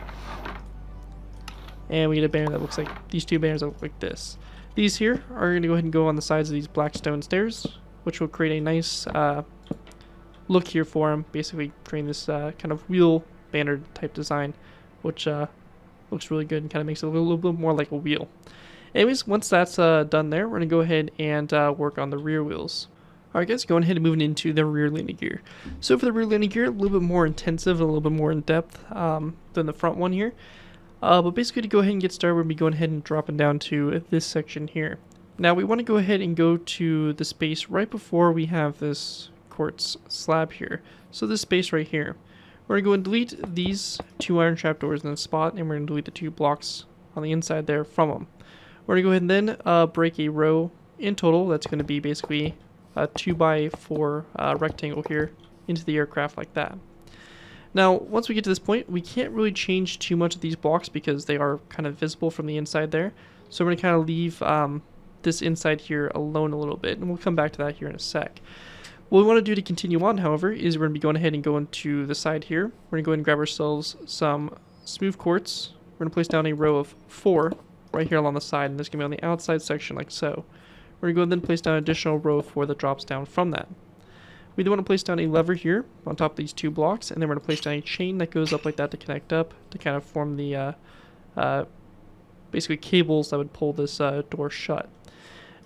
And we get a banner that looks like, these 2 banners that look like this. These here are going to go ahead and go on the sides of these black stone stairs, which will create a nice look here for them, basically creating this kind of wheel banner type design, which looks really good and kind of makes it a little bit more like a wheel. Anyways, once that's done there, we're going to go ahead and work on the rear wheels. Alright guys, going ahead and moving into the rear landing gear. So for the rear landing gear, a little bit more intensive, a little bit more in depth than the front one here. But basically to go ahead and get started, we'll be going ahead and dropping down to this section here. Now we want to go ahead and go to the space right before we have this quartz slab here. So this space right here, we're going to go and delete these 2 iron trapdoors in the spot, and we're going to delete the 2 blocks on the inside there from them. We're going to go ahead and then break a row in total. That's going to be basically a 2x4 rectangle here into the aircraft like that. Now, once we get to this point, we can't really change too much of these blocks because they are kind of visible from the inside there. So we're going to kind of leave this inside here alone a little bit, and we'll come back to that here in a sec. What we want to do to continue on, however, is we're going to be going ahead and going to the side here. We're going to go ahead and grab ourselves some smooth quartz. We're going to place down a row of 4 right here along the side, and this is going to be on the outside section like so. We're going to go ahead and then place down an additional row of 4 that drops down from that. We then want to place down a lever here on top of these 2 blocks, and then we're going to place down a chain that goes up like that to connect up to kind of form the basically cables that would pull this door shut.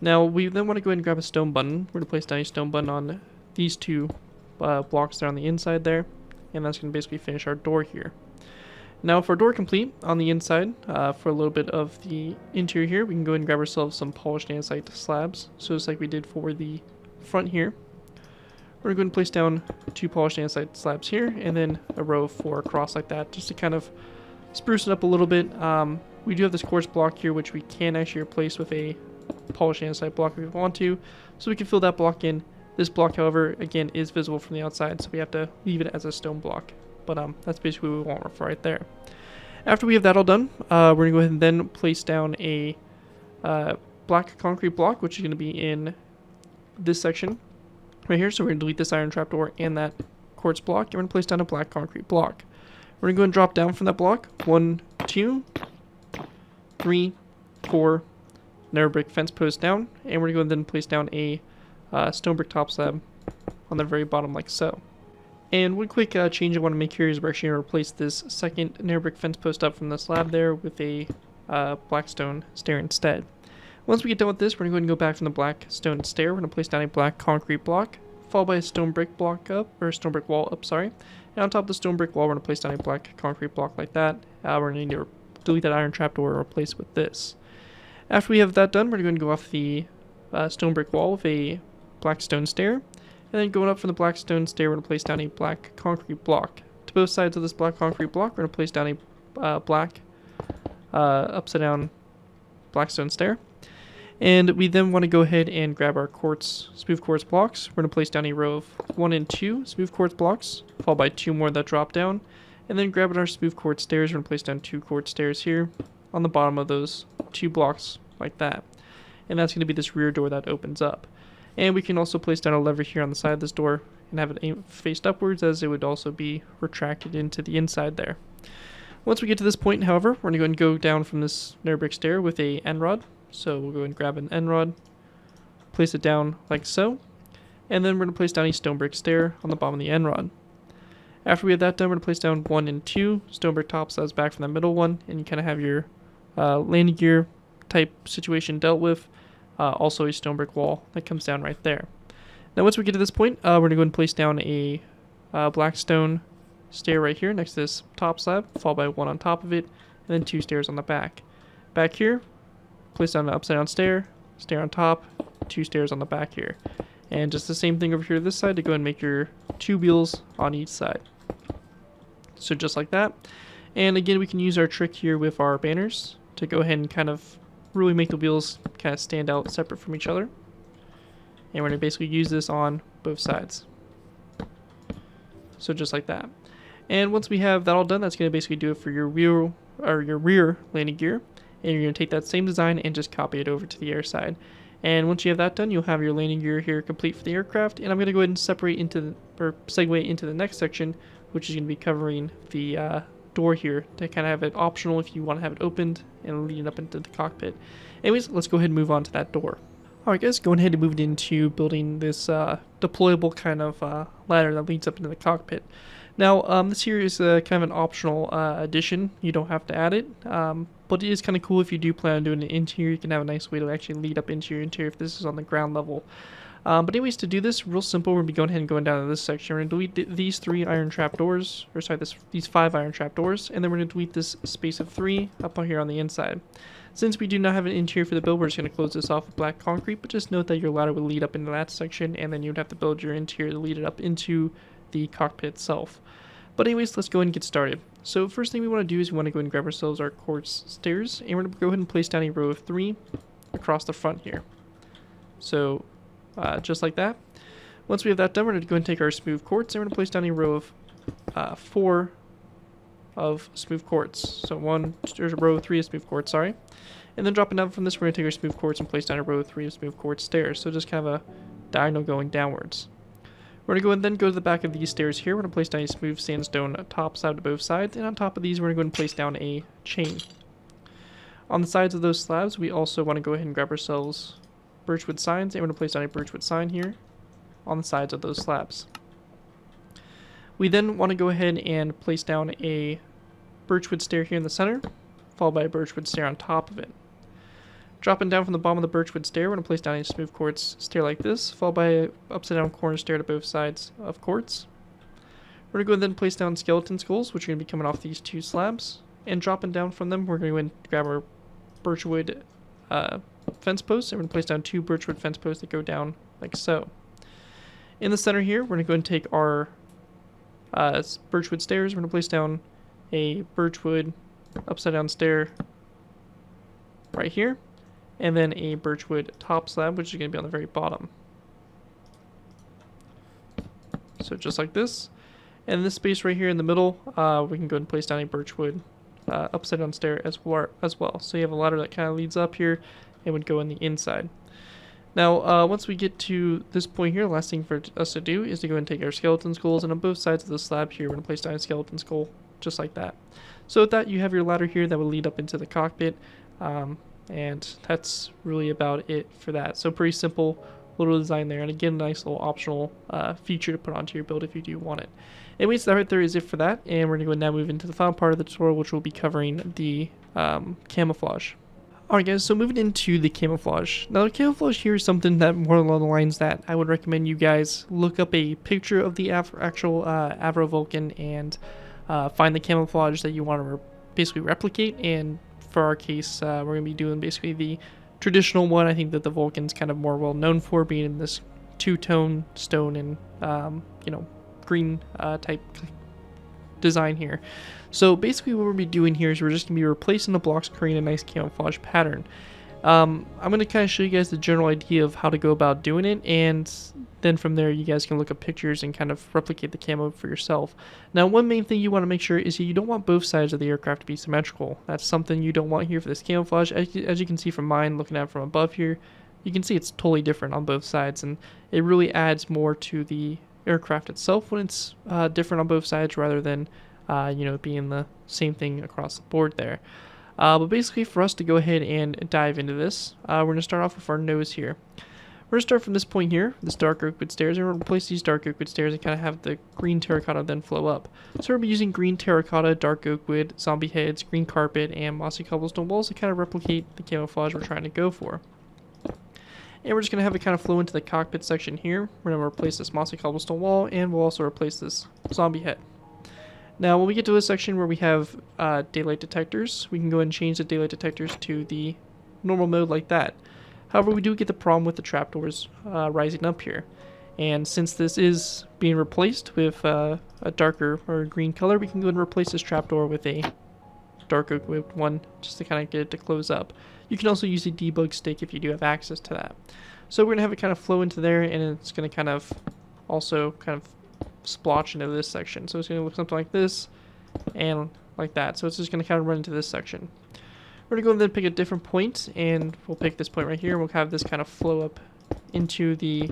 Now we then want to go ahead and grab a stone button. We're going to place down a stone button on these 2 blocks there on the inside there, and that's going to basically finish our door here. Now for our door complete on the inside, for a little bit of the interior here, we can go ahead and grab ourselves some polished andesite slabs. So just like we did for the front here, we're going to place down 2 polished andesite slabs here, and then a row of 4 across like that, just to kind of spruce it up a little bit. We do have this quartz block here, which we can actually replace with a polished andesite block if we want to, so we can fill that block in. This block, however, again, is visible from the outside, so we have to leave it as a stone block. But that's basically what we want for right there. After we have that all done, we're going to go ahead and then place down a black concrete block, which is going to be in this section right here. So we're going to delete this iron trapdoor and that quartz block, and we're going to place down a black concrete block. We're going to go and drop down from that block 1, 2, 3, 4 nether brick fence posts down, and we're going to go and then place down a stone brick top slab on the very bottom like so. And one quick change I want to make here is we're actually going to replace this second nether brick fence post up from the slab there with a black stone stair instead. Once we get done with this, we're going to go ahead and go back from the black stone stair. We're going to place down a black concrete block, followed by a stone brick block up, or stone brick wall up, sorry. And on top of the stone brick wall, we're going to place down a black concrete block like that. We're going to need to delete that iron trapdoor and replace with this. After we have that done, we're going to go off the stone brick wall with a black stone stair. And then going up from the black stone stair, we're going to place down a black concrete block. To both sides of this black concrete block, we're going to place down a black upside down black stone stair. And we then want to go ahead and grab our smooth quartz blocks. We're going to place down a row of 1 and 2 smooth quartz blocks, followed by 2 more that drop down. And then grabbing our smooth quartz stairs, we're going to place down 2 quartz stairs here on the bottom of those 2 blocks like that. And that's going to be this rear door that opens up. And we can also place down a lever here on the side of this door and have it faced upwards, as it would also be retracted into the inside there. Once we get to this point, however, we're going to go and go down from this nether brick stair with a end rod. So we'll go and grab an end rod, place it down like so, and then we're going to place down a stone brick stair on the bottom of the end rod. After we have that done, we're going to place down 1 and 2 stone brick top slabs back from the middle one, and you kind of have your landing gear type situation dealt with. Also a stone brick wall that comes down right there. Now once we get to this point, we're going to go and place down a black stone stair right here next to this top slab, followed by 1 on top of it, and then 2 stairs on the back. Back here, place down an upside down stair, stair on top, 2 stairs on the back here. And just the same thing over here this side to go and make your 2 wheels on each side. So just like that. And again, we can use our trick here with our banners to go ahead and kind of really make the wheels kind of stand out separate from each other. And we're going to basically use this on both sides. So just like that. And once we have that all done, that's going to basically do it for your wheel or your rear landing gear. And you're going to take that same design and just copy it over to the air side. And once you have that done, you'll have your landing gear here complete for the aircraft. And I'm going to go ahead and segue into the next section, which is going to be covering the door here to kind of have it optional if you want to have it opened and leading up into the cockpit. Anyways, let's go ahead and move on to that door. Alright guys, going ahead and moving into building this deployable kind of ladder that leads up into the cockpit. Now, this here is kind of an optional addition. You don't have to add it, but it is kind of cool if you do plan on doing an interior. You can have a nice way to actually lead up into your interior if this is on the ground level. But anyways, to do this, real simple, we're going to be going ahead and going down to this section. We're going to delete these 3 iron trapdoors, or sorry, these 5 iron trapdoors, and then we're going to delete this space of 3 up here on the inside. Since we do not have an interior for the build, we're just going to close this off with black concrete, but just note that your ladder will lead up into that section, and then you'd have to build your interior to lead it up into the cockpit itself. But anyways, let's go ahead and get started. So first thing we want to do is we want to go ahead and grab ourselves our quartz stairs, and we're going to go ahead and place down a row of 3 across the front here. So just like that. Once we have that done, we're going to go ahead and take our smooth quartz, and we're going to place down a row of 4 of smooth quartz. So there's a row of 3 of smooth quartz, sorry. And then dropping down from this, we're going to take our smooth quartz and place down a row of 3 of smooth quartz stairs. So just kind of a diagonal going downwards. We're going to go and then go to the back of these stairs here. We're going to place down a smooth sandstone top side to both sides, and on top of these we're going to go and place down a chain. On the sides of those slabs, we also want to go ahead and grab ourselves birchwood signs, and we're going to place down a birchwood sign here on the sides of those slabs. We then want to go ahead and place down a birchwood stair here in the center, followed by a birchwood stair on top of it. Dropping down from the bottom of the birchwood stair, we're going to place down a smooth quartz stair like this, followed by an upside down corner stair to both sides of quartz. We're going to go and then place down skeleton skulls, which are going to be coming off these 2 slabs. And dropping down from them, we're going to go and grab our birchwood fence posts, and we're going to place down 2 birchwood fence posts that go down like so. In the center here, we're going to go and take our birchwood stairs. We're going to place down a birchwood upside down stair right here, and then a birchwood top slab, which is going to be on the very bottom. So just like this. And this space right here in the middle, we can go and place down a birchwood upside down stair as well. So you have a ladder that kind of leads up here and would go in the inside. Now, once we get to this point here, the last thing for us to do is to go and take our skeleton skulls, and on both sides of the slab here, we're going to place down a skeleton skull, just like that. So with that, you have your ladder here that will lead up into the cockpit, and that's really about it for that. So pretty simple little design there, and again, a nice little optional feature to put onto your build if you do want it. Anyways, that right there is it for that, and we're going to go now move into the final part of the tutorial, which will be covering the camouflage. Alright guys, so moving into the camouflage. Now the camouflage here is something that more along the lines that I would recommend you guys look up a picture of the actual Avro Vulcan and find the camouflage that you want to basically replicate. And for our case, we're going to be doing basically the traditional one. I think that the Vulcan's kind of more well known for being in this 2-tone stone and green type design here. So basically what we'll be doing here is we're just going to be replacing the blocks, creating a nice camouflage pattern. I'm going to kind of show you guys the general idea of how to go about doing it, and then from there you guys can look up pictures and kind of replicate the camo for yourself. Now one main thing you want to make sure is you don't want both sides of the aircraft to be symmetrical. That's something you don't want here for this camouflage. As you can see from mine, looking at it from above here, you can see it's totally different on both sides, and it really adds more to the aircraft itself when it's different on both sides rather than being the same thing across the board there. But basically for us to go ahead and dive into this, we're going to start off with our nose here. We're going to start from this point here, this dark oak wood stairs, and we're going to replace these dark oak wood stairs and kind of have the green terracotta then flow up. So we'll be using green terracotta, dark oak wood, zombie heads, green carpet, and mossy cobblestone walls to kind of replicate the camouflage we're trying to go for. And we're just going to have it kind of flow into the cockpit section here. We're going to replace this mossy cobblestone wall, and we'll also replace this zombie head. Now when we get to this section where we have daylight detectors, we can go ahead and change the daylight detectors to the normal mode like that. However, we do get the problem with the trapdoors rising up here. And since this is being replaced with a darker or green color, we can go ahead and replace this trapdoor with a dark oak wood one just to kind of get it to close up. You can also use a debug stick if you do have access to that. So we're going to have it kind of flow into there, and it's going to kind of also kind of splotch into this section. So it's going to look something like this and like that. So it's just going to kind of run into this section. We're going to go and then pick a different point, and we'll pick this point right here. We'll have this kind of flow up into the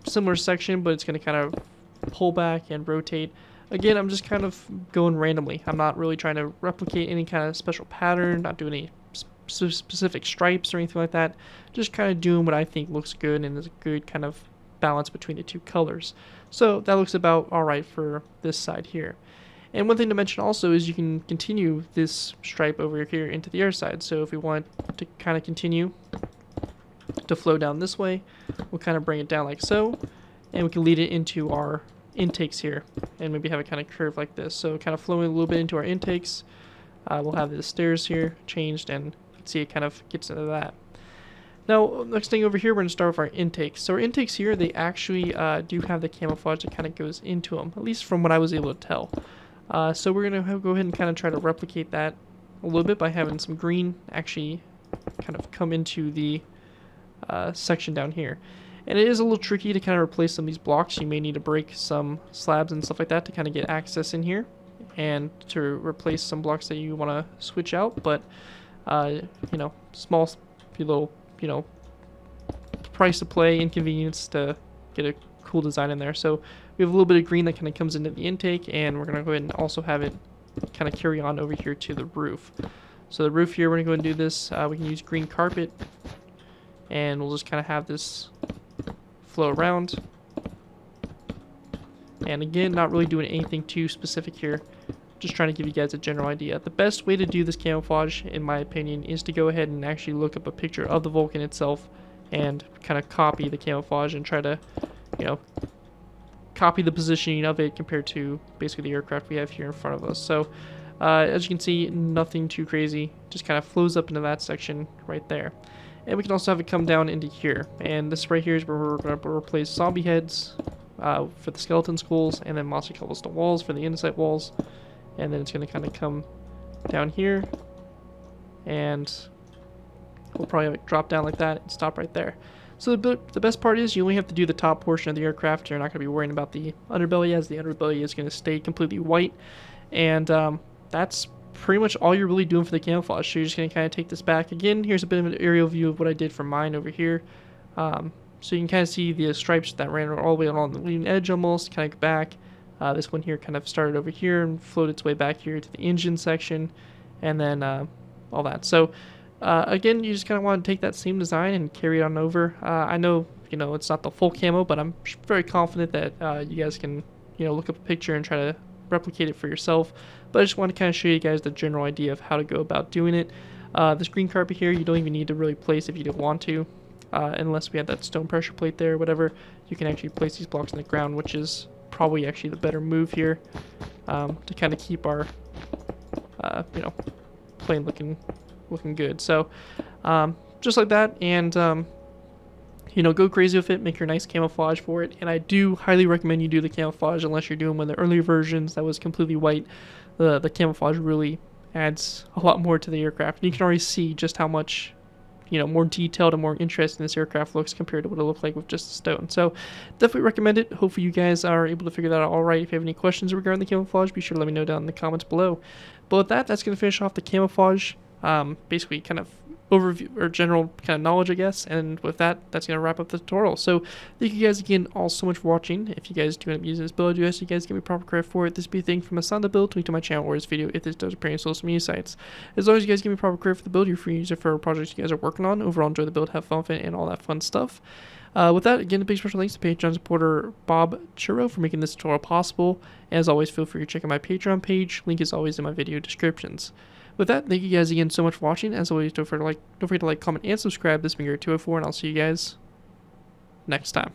similar section, but it's going to kind of pull back and rotate. Again, I'm just kind of going randomly. I'm not really trying to replicate any kind of special pattern, not doing any specific stripes or anything like that. Just kind of doing what I think looks good and is a good kind of balance between the two colors. So that looks about alright for this side here. And one thing to mention also is you can continue this stripe over here into the air side. So if we want to kind of continue to flow down this way, we'll kind of bring it down like so, and we can lead it into our intakes here and maybe have it kind of curve like this. So kind of flowing a little bit into our intakes. We'll have the stairs here changed, and you can see it kind of gets into that. Now, next thing over here, we're going to start with our intakes. So our intakes here, they actually do have the camouflage that kind of goes into them, at least from what I was able to tell. So we're going to go ahead and kind of try to replicate that a little bit by having some green actually kind of come into the section down here. And it is a little tricky to kind of replace some of these blocks. You may need to break some slabs and stuff like that to kind of get access in here and to replace some blocks that you want to switch out. But, you know, small, little, you know, price to play, inconvenience to get a cool design in there. So we have a little bit of green that kind of comes into the intake, and we're going to go ahead and also have it kind of carry on over here to the roof. So the roof here, we're going to go and do this. We can use green carpet, and we'll just kind of have this flow around. And again, not really doing anything too specific here, just trying to give you guys a general idea. The best way to do this camouflage, in my opinion, is to go ahead and actually look up a picture of the Vulcan itself and kind of copy the camouflage and try to, you know, copy the positioning of it compared to basically the aircraft we have here in front of us. So as you can see, nothing too crazy, just kind of flows up into that section right there. And we can also have it come down into here. And this right here is where we're going to replace zombie heads for the skeleton skulls, and then mossy cobblestone walls for the inside walls. And then it's going to kind of come down here, and we'll probably drop down like that and stop right there. So the best part is you only have to do the top portion of the aircraft. You're not going to be worrying about the underbelly, as the underbelly is going to stay completely white. And that's pretty much all you're really doing for the camouflage. So you're just going to kind of take this back. Again, here's a bit of an aerial view of what I did for mine over here. So you can kind of see the stripes that ran all the way along the leading edge almost, kind of back. This one here kind of started over here and flowed its way back here to the engine section, and then all that. So again, you just kind of want to take that same design and carry it on over. I know, you know, it's not the full camo, but I'm very confident that you guys can, you know, look up a picture and try to replicate it for yourself. But I just want to kind of show you guys the general idea of how to go about doing it. This green carpet here, you don't even need to really place if you don't want to, unless we have that stone pressure plate there or whatever. You can actually place these blocks in the ground, which is probably actually the better move here, to kind of keep our you know, plane looking good. So just like that, and you know, go crazy with it, make your nice camouflage for it. And I do highly recommend you do the camouflage unless you're doing one of the earlier versions that was completely white. The camouflage really adds a lot more to the aircraft, and you can already see just how much, you know, more detailed and more interesting this aircraft looks compared to what it looked like with just stone. So definitely recommend it. Hopefully you guys are able to figure that out all right. If you have any questions regarding the camouflage, be sure to let me know down in the comments below. But with that, that's going to finish off the camouflage, basically kind of overview or general kind of knowledge, I guess. And with that, that's going to wrap up the tutorial. So thank you guys again all so much for watching. If you guys do end up using this build, I do ask you guys give me proper credit for it. This be a thing from a Sonda build, link to my channel or this video if this does appear in social media sites. As long as you guys give me proper credit for the build, you're free to use it for projects you guys are working on. Overall, enjoy the build, have fun with it, and all that fun stuff. With that, again, a big special thanks to Patreon supporter Bob Churro for making this tutorial possible. As always, feel free to check out my Patreon page. Link is always in my video descriptions. With that, thank you guys again so much for watching. As always, don't forget to like, comment, and subscribe. This has been Garrett204, and I'll see you guys next time.